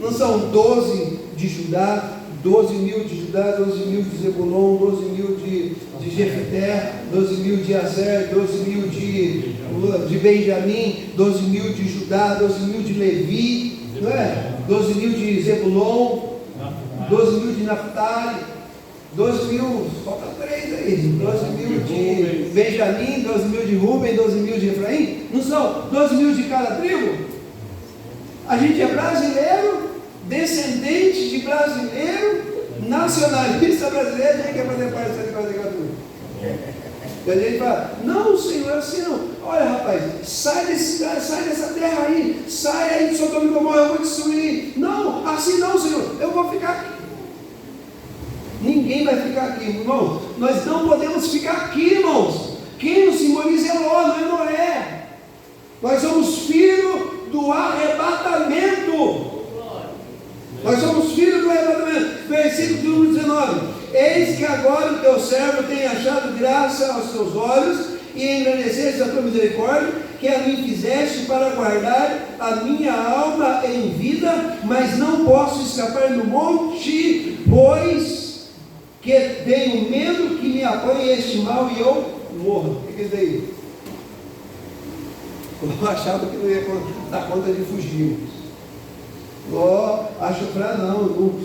Não são 12 de Judá, 12 mil de Judá, 12 mil de Zebulon, 12 mil de Jefté, 12 mil de Azer, 12 mil de Benjamim, 12 mil de Judá, 12 mil de Levi, não é? 12 mil de Zebulon, 12 mil de Naftali, 12 mil, falta 3 aí, 12 mil de Benjamim, 12 mil de Rubem, 12 mil de Efraim. Não são 12 mil de cada tribo? A gente é brasileiro, descendente de brasileiro, nacionalista brasileiro, a gente quer fazer parte dessa quadricultura. E a gente fala: não, Senhor, assim não. Olha, rapaz, sai dessa terra aí, sai aí de Sodoma e Gomorra, eu vou destruir. Não, assim não, Senhor, eu vou ficar aqui. Ninguém vai ficar aqui, irmãos. Nós não podemos ficar aqui, irmãos. Quem nos simboliza é Ló, não é Noé. Nós somos filhos do arrebatamento. Nós somos filhos do arrebatamento. Versículo de número 19: eis que agora o teu servo tem achado graça aos teus olhos, e engrandeceste a tua misericórdia, que a mim fizeste para guardar a minha alma em vida, mas não posso escapar no monte, pois que tenho medo que me apanhe este mal e eu Gomorra. O que é isso daí? Ló achava que não ia dar conta de fugir. Ló achou que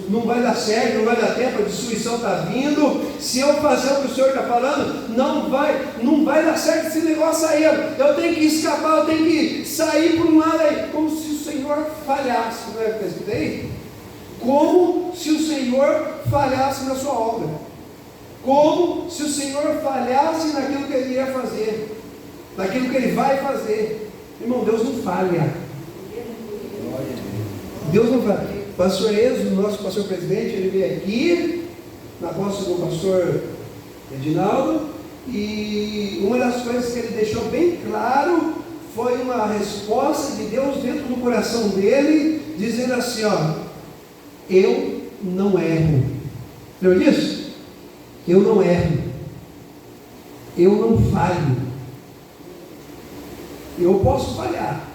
não vai dar certo, não vai dar tempo, a destruição está vindo. Se eu fazer o que o Senhor está falando, não vai dar certo esse negócio aí. Eu tenho que escapar, eu tenho que sair por um lado aí, como se o Senhor falhasse, não é o que está escrito aí? Como se o Senhor falhasse na sua obra, como se o Senhor falhasse naquilo que Ele ia fazer, naquilo que Ele vai fazer. Irmão, Deus não falha. Deus não falha. Pastor Enzo, nosso pastor presidente, ele veio aqui na posse do pastor Edinaldo, e uma das coisas que ele deixou bem claro foi uma resposta de Deus dentro do coração dele, dizendo assim, ó: eu não erro. Lembra disso? Eu não erro, eu não falho. Eu posso falhar,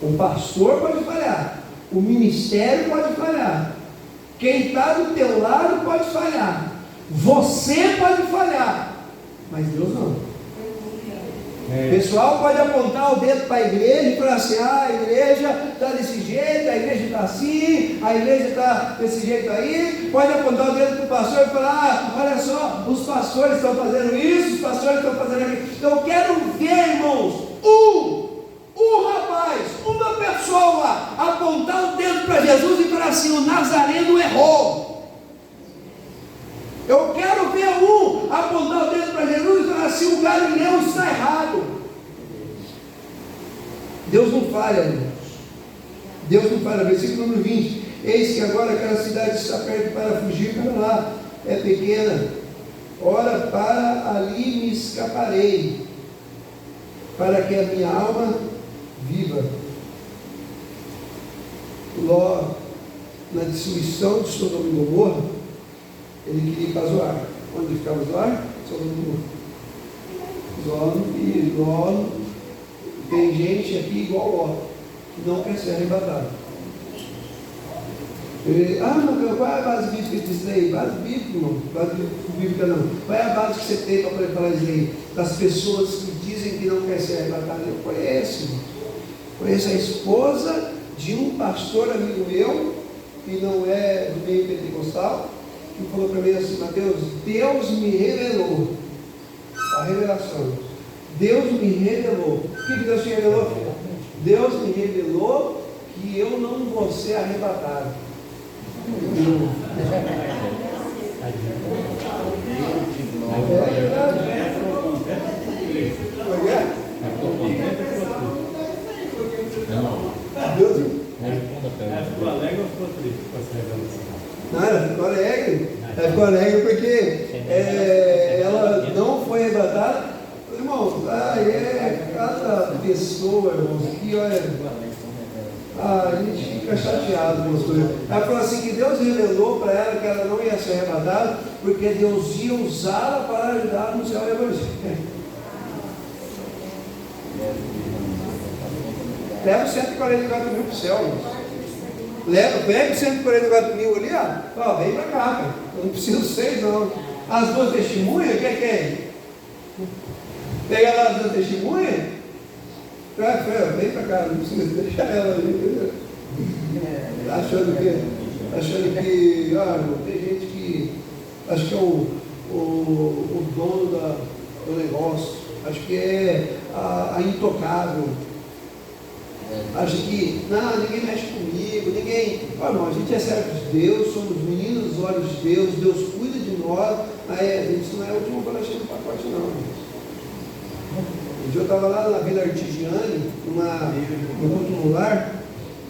o pastor pode falhar, o ministério pode falhar, quem está do teu lado pode falhar, você pode falhar, mas Deus não. O pessoal pode apontar o dedo para a igreja e falar assim: a igreja está desse jeito, a igreja está assim, a igreja está desse jeito aí. Pode apontar o dedo para o pastor e falar: olha só, os pastores estão fazendo isso, os pastores estão fazendo aquilo. Eu quero ver, irmãos, um rapaz, uma pessoa apontar o dedo para Jesus e falar assim: o Nazareno errou. Eu quero ver apontar o dedo para Jesus e falar assim: o Galileu está errado. Deus não falha, irmãos. Deus não falha. Versículo número 20: eis que agora aquela cidade está perto para fugir para lá, é pequena. Ora, para ali me escaparei, para que a minha alma viva. Ló, na destruição de Sodoma e Gomorra, ele queria ir para Zoar. Onde ficava Zoar? Sodoma e Gomorra. Ló, tem gente aqui igual Ló, que não quer ser arrebatado. Mas qual é a base bíblica disso aí? Base bíblica, não. Base bíblica não. Qual é a base que você tem para poder falar isso aí? Das pessoas que dizem que não quer ser arrebatado. Eu conheço. Conheço a esposa de um pastor amigo meu, que não é do meio pentecostal, que falou para mim assim: Mateus, Deus me revelou. A revelação. Deus me revelou. O que Deus te revelou? Deus me revelou que eu não vou ser arrebatado. Não, ela ficou alegre. Ela ficou alegre porque ela não foi arrebatada. Irmãos, cada pessoa, irmãos, que olha. A gente fica chateado com as coisas. Ela falou assim que Deus revelou para ela que ela não ia ser arrebatada, porque Deus ia usá-la para ajudar a anunciar o Evangelho. Leva os 144 mil para o céu, irmãos. Pega os 144 mil ali, ó, vem para cá, cara. Eu não preciso de 6 não. As duas testemunhas, o que é? Pega lá as duas testemunhas. Vem pra cá, não precisa deixar ela ali. Achando que tem gente que acho que é o dono do negócio, acho que é a intocável, acho que ninguém mexe comigo, não, a gente é servo de Deus, somos meninos dos olhos de Deus, Deus cuida de nós, isso não é a última bolachinha do pacote não. Um dia eu estava lá na Vila Artigiane, no culto no lar,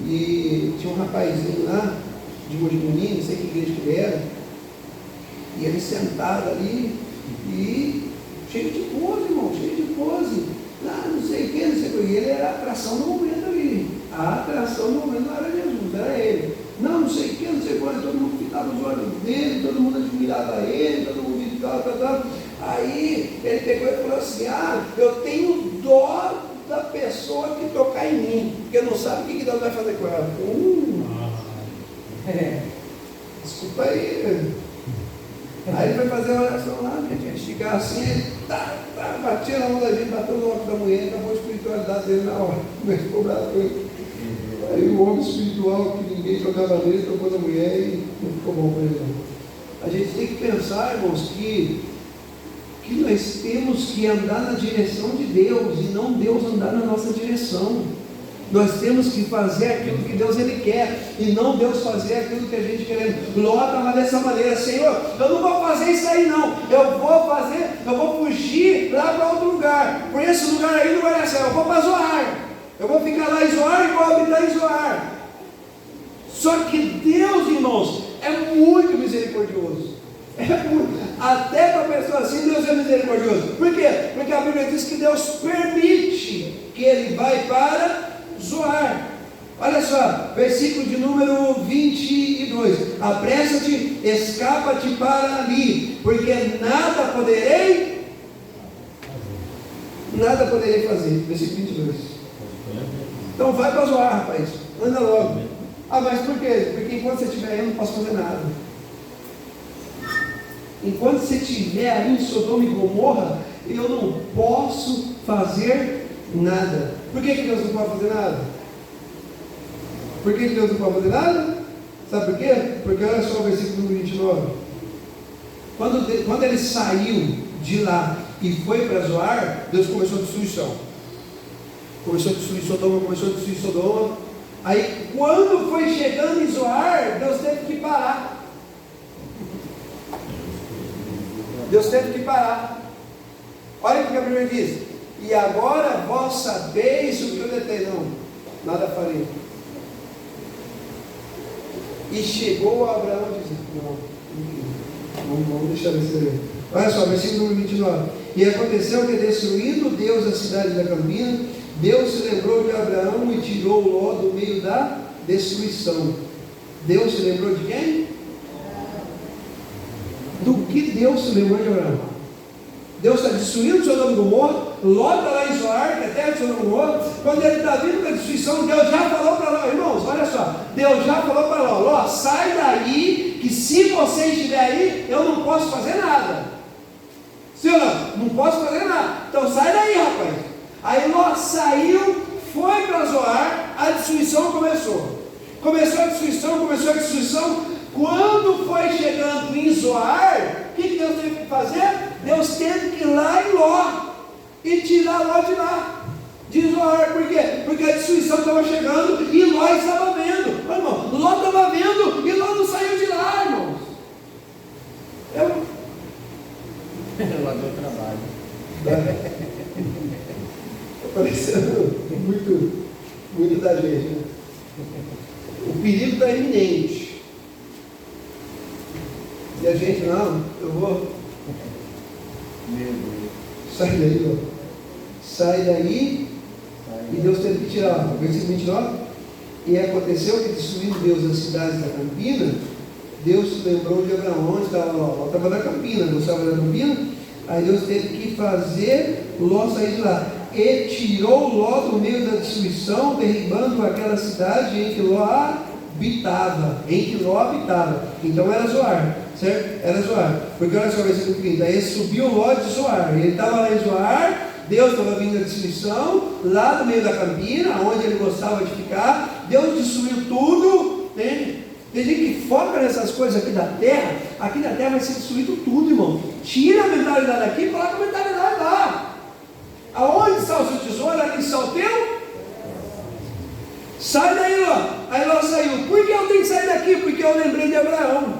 e tinha um rapazinho lá, de Mojimirim, não sei que igreja que ele era, e ele sentado ali, e cheio de pose, irmão, cheio de pose, não sei o que, e ele era a atração do momento ali, a atração do momento não era Jesus, era ele, não sei o que, todo mundo ficava os olhos dele, todo mundo admirava ele, todo mundo tal. Aí ele pegou e falou assim: eu tenho dó da pessoa que tocar em mim, porque não sabe o que Deus vai fazer com ela. Desculpa aí. Aí ele foi fazer a oração lá, esticar assim, ele batia na mão da gente, bateu no óculos da mulher, acabou a espiritualidade dele na hora. Mas ficou bravo com ele. Aí o homem espiritual, que ninguém tocava nele, tocou na mulher e não ficou bom para ele. A gente tem que pensar, irmãos, que nós temos que andar na direção de Deus e não Deus andar na nossa direção. Nós temos que fazer aquilo que Deus Ele quer e não Deus fazer aquilo que a gente quer. Ló estava dessa maneira: Senhor, eu não vou fazer isso aí não, eu vou fugir lá para outro lugar, por esse lugar aí não vai dar certo, eu vou para Zoar, eu vou ficar lá em Zoar e vou habitar em Zoar. Só que Deus, irmãos, é muito misericordioso. Até para a pessoa assim, Deus é misericordioso. Por quê? Porque a Bíblia diz que Deus permite que ele vai para Zoar. Olha só, versículo de número 22: apressa-te, escapa-te para ali, porque nada poderei fazer. Versículo 22. Então vai para Zoar, rapaz, anda logo. Mas por quê? Porque enquanto você estiver aí eu não posso fazer nada. Enquanto você estiver aí em Sodoma e Gomorra, eu não posso fazer nada. Por que Deus não pode fazer nada? Por que Deus não pode fazer nada? Sabe por quê? Porque olha só o versículo 29. Quando ele saiu de lá e foi para Zoar, Deus começou a destruição. Começou a destruir Sodoma. Aí quando foi chegando em Zoar, Deus teve que parar. Olha o que a Bíblia diz: e agora vós sabeis o que eu detei. Não, nada farei. E chegou a Abraão dizendo: não vamos deixar esse aí. Olha só, versículo 29. E aconteceu que, destruindo Deus a cidade da campina, Deus se lembrou de Abraão e tirou Ló do meio da destruição. Deus se lembrou de quem? Do que Deus se lembrou de Abraão? Deus está destruindo Sodoma e Gomorra. Ló está lá em Zoar, que é terra de Sodoma e Gomorra. Quando ele está vindo com a destruição, Deus já falou para Ló, irmãos, olha só, Deus já falou para Ló: Ló, sai daí, que se você estiver aí, eu não posso fazer nada. Sim ou não? Não posso fazer nada. Então sai daí, rapaz. Aí Ló saiu, foi para Zoar, a destruição começou. Começou a destruição. Quando foi chegando em Zoar, o que Deus teve que fazer? Deus teve que ir lá em Ló e tirar Ló de lá, de Zoar. Por quê? Porque a destruição estava chegando e Ló estava vendo. Irmão, Ló estava vendo e Ló não saiu de lá, irmãos. Lá deu trabalho. Está parecendo muito da gente, né? O perigo está iminente. E a gente, não, eu vou. Meu Deus. Sai daí, ó. Sai daí. E Deus teve que tirar. Versículo 29. E aconteceu que, destruindo Deus as cidades da campina, Deus se lembrou de Abraão. Onde estava Ló? Ló estava na campina, não estava na campina? Aí Deus teve que fazer Ló sair de lá. E tirou Ló do meio da destruição, derribando aquela cidade em que Ló habitava. Então era Zoar, certo? Era Zoar. Porque olha só o versículo 30. Aí subiu Ló de Zoar. Ele estava lá em Zoar. Deus estava vindo a destruição, lá no meio da campina, onde ele gostava de ficar. Deus destruiu tudo, entende? Tem gente que foca nessas coisas aqui da terra vai ser destruído tudo, irmão. Tira a mentalidade aqui e coloca a mentalidade lá. Aonde está o seu tesouro? Ali está o teu? Sai daí, Ló. Aí Ló saiu. Por que eu tenho que sair daqui? Porque eu lembrei de Abraão.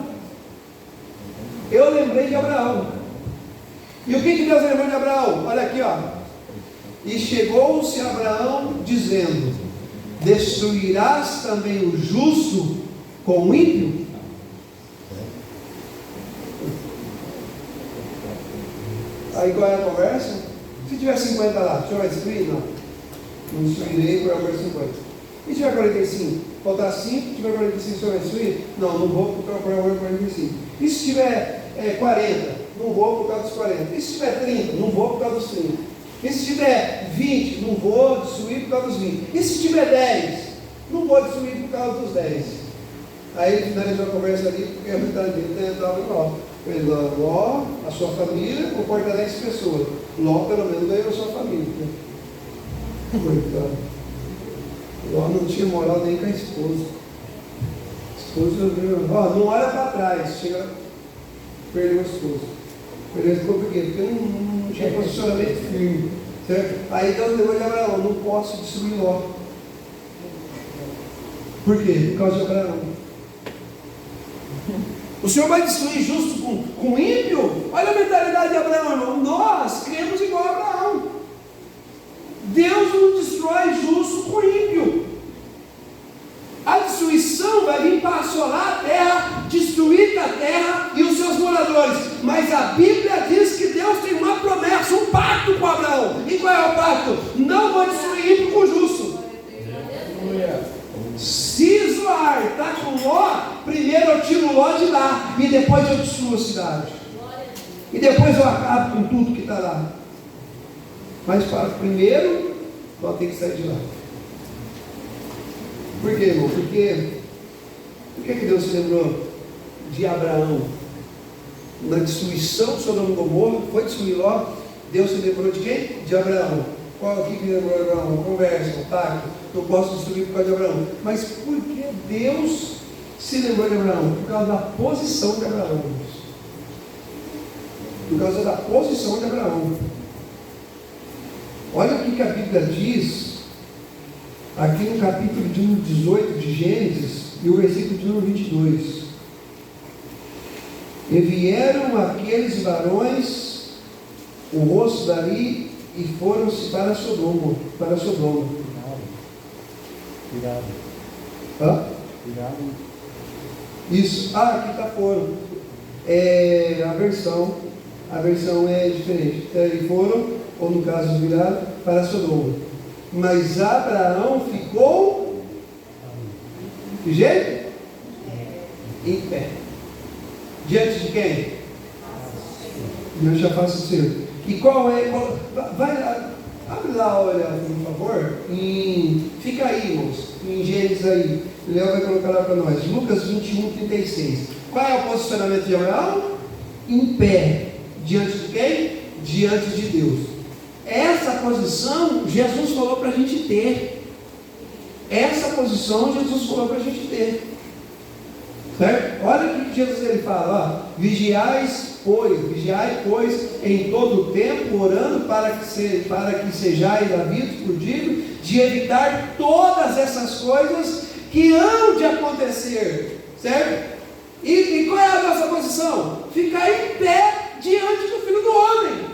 E o que Deus lembrou de Abraão? Olha aqui, ó. E chegou-se Abraão dizendo: destruirás também o justo com o ímpio? Aí qual é a conversa? Se tiver 50 lá, o senhor vai destruir? Não destruirei por amor de 50. E se tiver 45? Faltar 5, se tiver 45, o senhor vai destruir? Não vou por amor de 45. E se tiver 40? Não vou por causa dos 40. E se tiver 30? Não vou por causa dos 30. E se tiver 20? Não vou destruir por causa dos 20. E se tiver 10? Não vou destruir por causa dos 10. Aí ele finalizou a conversa ali, porque a mentalidade dele estava igual. Ló, a sua família, comporta 10 pessoas. Ló, pelo menos, ganhou a sua família. Coitado. Ló não tinha moral nem com a esposa. A esposa, não olha para trás, chega, perdeu a esposa. Perdeu a esposa por quê? Porque não tinha posicionamento firme. Certo? Aí Deus levou de Abraão, não posso destruir Ló. Por quê? Por causa de Abraão. O Senhor vai destruir justo com ímpio? Olha a mentalidade de Abraão, irmão. Nós cremos igual a Abraão. Deus não destrói justo com ímpio. A destruição vai vir para assolar a terra, destruir a terra e os seus moradores. Mas a Bíblia diz que Deus tem uma promessa, um pacto com Abraão. E qual é o pacto? Não vou destruir ímpio com justo. Se Zoar está com Ló, primeiro eu tiro Ló de lá e depois eu destruo a cidade. E depois eu acabo com tudo que está lá. Mas para primeiro, Ló tem que sair de lá. Por quê, irmão? Por que Deus se lembrou de Abraão? Na destruição de Sodoma e Gomorra, foi destruir Ló, Deus se lembrou de quem? De Abraão. Qual aqui que lembrou de Abraão? Conversa, pacto. Não posso destruir por causa de Abraão. Mas por que Deus se lembrou de Abraão? Por causa da posição de Abraão. Por causa da posição de Abraão. Olha o que a Bíblia diz aqui no capítulo de 18 de Gênesis e o versículo de número 22. E vieram aqueles varões, o rosto dali, e foram-se para Sodoma. Cuidado. Hã? Cuidado. Isso. Aqui está foram. A versão é diferente. E foram, ou no caso viraram, para Sodoma. Mas Abraão ficou de jeito? Em pé. Diante de quem? Deus já faço o seu. E qual é? Vai lá, abre lá, olha, por favor. Fica aí, irmãos. Em Gênesis aí. O Léo vai colocar lá para nós. Lucas 21, 36. Qual é o posicionamento de Abraão? Em pé. Diante de quem? Diante de Deus. Essa posição Jesus falou para a gente ter. Essa posição Jesus falou para a gente ter. Certo? Olha o que Jesus ele fala, ó, vigiai, pois, em todo o tempo, orando para que sejais havidos por digno de evitar todas essas coisas que hão de acontecer, certo? E qual é a nossa posição? Ficar em pé diante do Filho do Homem.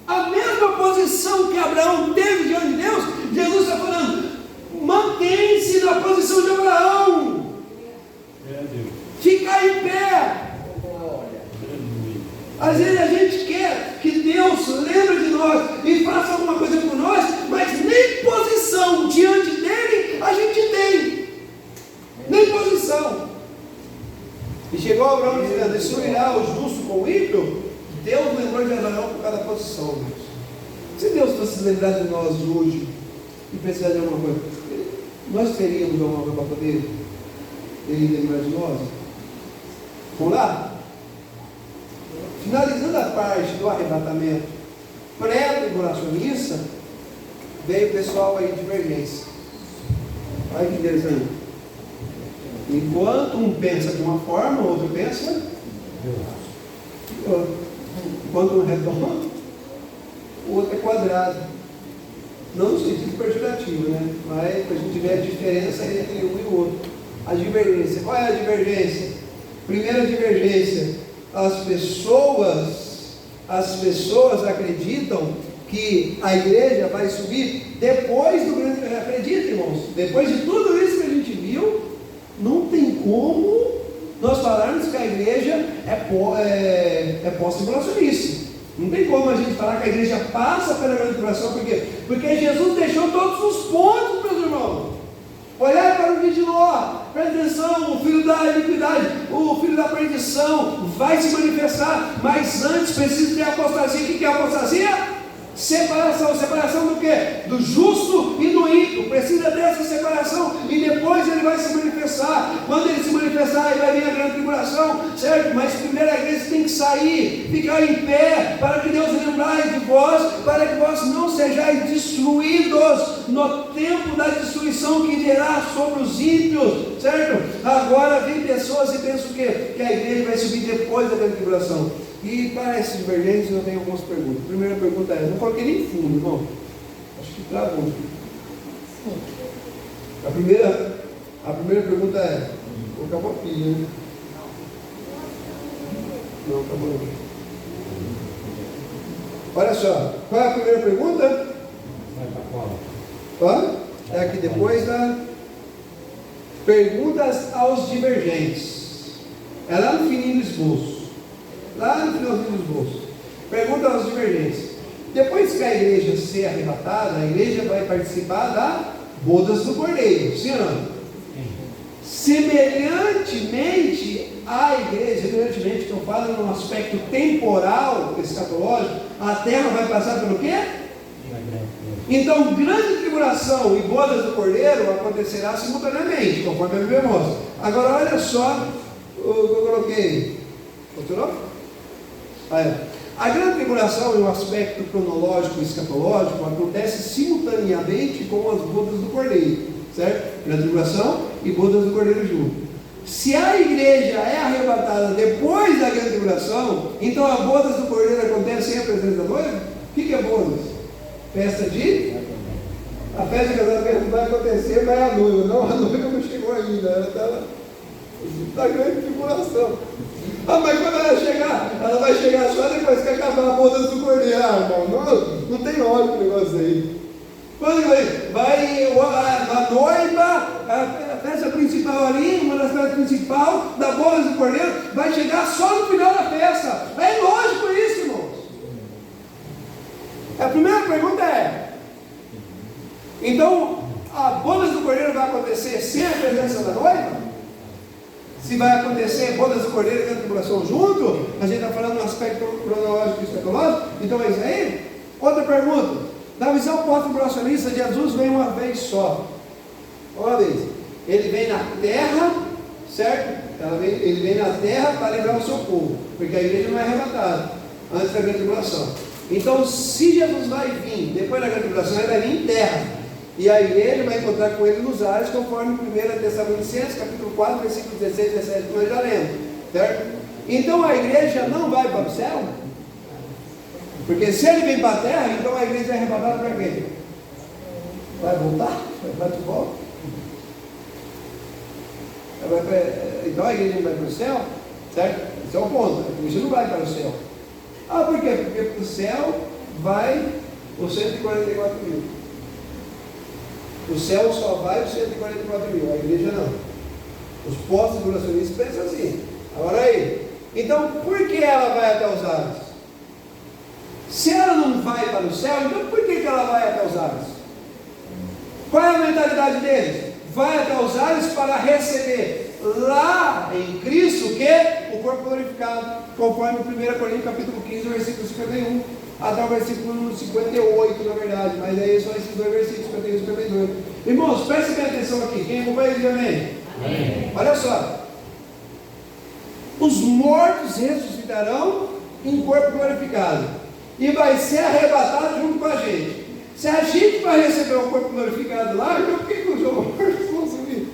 A mesma posição que Abraão teve diante de Deus, Jesus está falando, mantém-se na posição de Abraão. Ficar em pé. Às vezes a gente quer que Deus lembre de nós e faça alguma coisa por nós, mas nem posição diante dele a gente tem. Nem posição. E chegou Abraão dizendo, destruirá o justo com o ímpio? Deus lembrou de Abraão por causa da posição, Deus. Se Deus fosse lembrar de nós hoje e precisar de alguma coisa, nós teríamos alguma coisa para poder ele lembrar de nós? Vamos lá? Finalizando a parte do arrebatamento pré-tribulacionista, veio o pessoal aí de divergência. Olha que interessante. Enquanto um pensa de uma forma, o outro pensa de outra. Enquanto um é redondo, o outro é quadrado. Não no sentido pejorativo, né? Mas para a gente ver a diferença entre um e o outro. A divergência. Qual é a divergência? Primeira divergência. As pessoas acreditam que a igreja vai subir depois do grande. Acredita, irmãos? Depois de tudo isso que a gente viu, não tem como nós falarmos que a igreja é pós-tribulacionista. Não tem como a gente falar que a igreja passa pela grande tribulação. Por quê? Porque Jesus deixou todos os pontos, meus irmãos. Olhar para o vídeo de Ló, presta atenção, o filho da iniquidade, o filho da perdição vai se manifestar, mas antes precisa ter apostasia. O que é apostasia? Separação do quê? Do justo e do ímpio. Precisa dessa separação e depois ele vai se manifestar. Quando ele se manifestar, aí vai vir a grande tribulação, certo? Mas primeiro a igreja tem que sair, ficar em pé, para que Deus lembre de vós, para que vós não sejais destruídos no tempo da destruição que virá sobre os ímpios, certo? Agora vem pessoas e pensam o quê? Que a igreja vai subir depois da grande tribulação. E para esses divergentes eu tenho algumas perguntas. A primeira pergunta é, não coloquei nem fundo, irmão. Acho que travou. A primeira pergunta é, vou colocar uma pilha, né? Não, acabou. Olha só, qual é a primeira pergunta? É aqui depois da perguntas aos divergentes. É lá no fininho do esboço. Lá no finalzinho do esboço. Pergunta aos divergentes. Depois que a igreja ser arrebatada, a igreja vai participar da bodas do Cordeiro. Sim ou não? Semelhantemente à igreja, semelhantemente que eu falo num aspecto temporal, escatológico, a terra vai passar pelo quê? Então, grande tribulação e bodas do Cordeiro acontecerá simultaneamente, conforme a Bíblia mostra. Agora, olha só o que eu coloquei. Funcionou? A grande tribulação, em um aspecto cronológico e escatológico, acontece simultaneamente com as bodas do Cordeiro, certo? Grande tribulação e bodas do Cordeiro junto. Se a igreja é arrebatada depois da grande tribulação, então as bodas do Cordeiro acontecem sem a presença da noiva? O que é bodas? Festa de? A festa de casamento vai acontecer, mas a noiva não chegou ainda, ela está na grande tribulação. Mas quando ela chegar, ela vai chegar só depois que acabar a boda do Cordeiro. Irmão, não tem hora o negócio aí. Quando vai a noiva, a festa principal ali, uma das festas principais da boda do Cordeiro, vai chegar só no final da festa. É lógico isso, irmãos. A primeira pergunta é: então a boda do Cordeiro vai acontecer sem a presença da noiva? Se vai acontecer bodas do Cordeiro e grande tribulação junto, a gente está falando no aspecto cronológico e escatológico, então é isso aí? Outra pergunta: na visão pós-tribulacionista, Jesus vem uma vez só. Uma vez. Ele vem na terra, certo? Ele vem na terra para livrar o seu povo, porque a igreja não é arrebatada antes da grande tribulação. Então, se Jesus vai vir depois da grande tribulação, ele vai vir em terra. E a igreja vai encontrar com ele nos ares, conforme 1 Tessalonicenses, capítulo 4, versículo 16 e 17, que nós já lemos, certo? Então a igreja não vai para o céu, porque se ele vem para a terra, então a igreja é arrebatada para quê? Vai voltar? Vai de volta? Então a igreja não vai para o céu, certo? Esse é o ponto, a igreja não vai para o céu. Por quê? Porque para o céu vai os 144 mil. O céu só vai os 144 mil, a igreja não. Os pós-tribulacionistas pensam assim. Agora aí, então por que ela vai até os ares? Se ela não vai para o céu, então por que ela vai até os ares? Qual é a mentalidade deles? Vai até os ares para receber lá em Cristo o que? O corpo glorificado, conforme 1 Coríntios capítulo 15, versículo 51. Até o versículo 58, na verdade, mas aí são esses dois versículos, 51 e 52. Irmãos, prestem bem atenção aqui. Quem acompanha diz amém? Amém. Olha só. Os mortos ressuscitarão em corpo glorificado e vai ser arrebatado junto com a gente. Se a gente vai receber o corpo glorificado lá, então por que os mortos vão subir?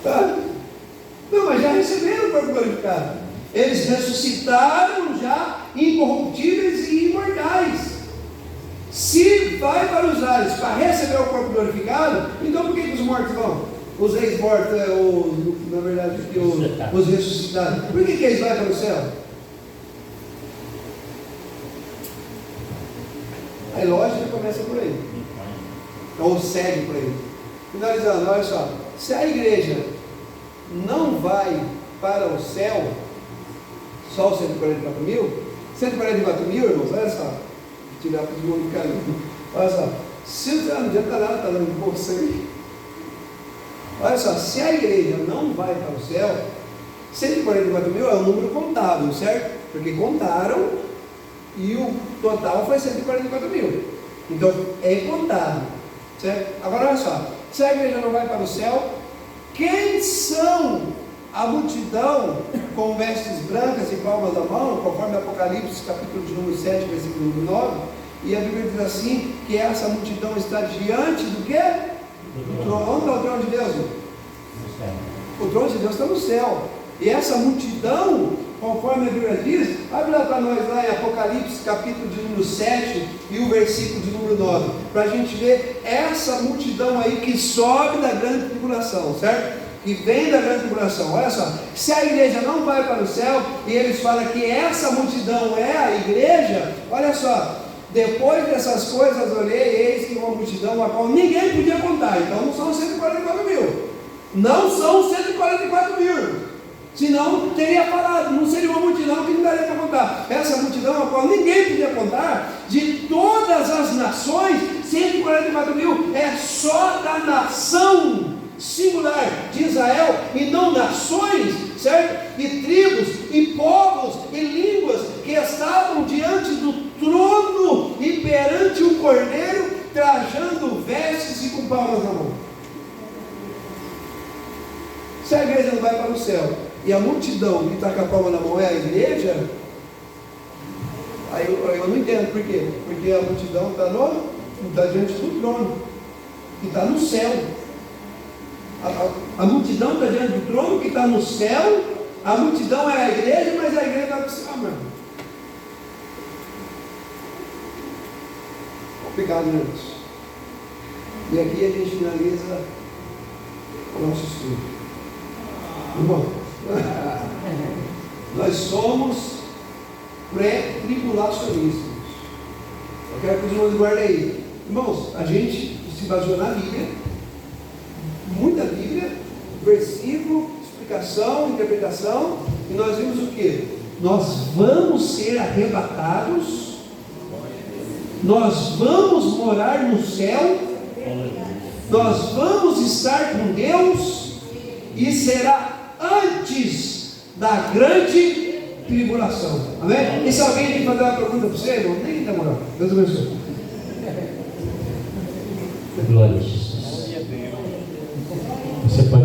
Tá? Não, mas já receberam o corpo glorificado. Eles ressuscitaram já incorruptíveis e imortais. Se vai para os ares para receber o corpo glorificado, então por que os mortos vão? Os ex-mortos, na verdade, os ressuscitados. Por que eles vão para o céu? A lógica começa por aí. Ou segue por aí. Finalizando, olha só. Se a igreja não vai para o céu, só os 144 mil? 144 mil, irmãos, olha só. Tirar para os mundo carinho. Olha só. Se não adianta nada, está dando bolsa aí. Olha só, se a igreja não vai para o céu, 144 mil é um número contável, certo? Porque contaram e total foi 144 mil. Então é contado, certo? Agora olha só, se a igreja não vai para o céu, quem são a multidão com vestes brancas e palmas na mão, conforme Apocalipse capítulo de número 7, versículo número 9, e a Bíblia diz assim, que essa multidão está diante do quê? Do trono. Onde está o trono de Deus? No céu. O trono de Deus está no céu. E essa multidão, conforme a Bíblia diz, abre lá para nós lá em Apocalipse capítulo de número 7 e o versículo de número 9, para a gente ver essa multidão aí que sobe da grande tribulação, certo? Que vem da grande tribulação. Olha só, se a igreja não vai para o céu, e eles falam que essa multidão é a igreja, olha só, depois dessas coisas olhei, eis que uma multidão a qual ninguém podia contar. Então não são 144 mil, não são 144 mil, senão teria falado, não seria uma multidão que não daria para contar. Essa multidão a qual ninguém podia contar, de todas as nações, 144 mil é só da nação singular de Israel, e não nações, certo? E tribos, e povos, e línguas que estavam diante do trono e perante o Cordeiro, trajando vestes e com palmas na mão. Se a igreja não vai para o céu, e a multidão que está com a palma na mão é a igreja, aí eu não entendo por quê. Porque a multidão está diante do trono, que está no céu. A multidão está diante do trono que está no céu, a multidão é a igreja, mas a igreja está no céu, mano. Complicado, né? E aqui a gente finaliza o nosso estudo. Irmão, nós somos pré-tribulacionistas. Eu quero que os irmãos guardem aí. Irmãos, a gente se baseou na Bíblia, muita Bíblia, versículo, explicação, interpretação, e nós vimos o que? Nós vamos ser arrebatados, nós vamos morar no céu, nós vamos estar com Deus, e será antes da grande tribulação. Amém? E se alguém tem que fazer uma pergunta para você, irmão, nem dá moral. Deus abençoe. Glória a Jesus. Você pode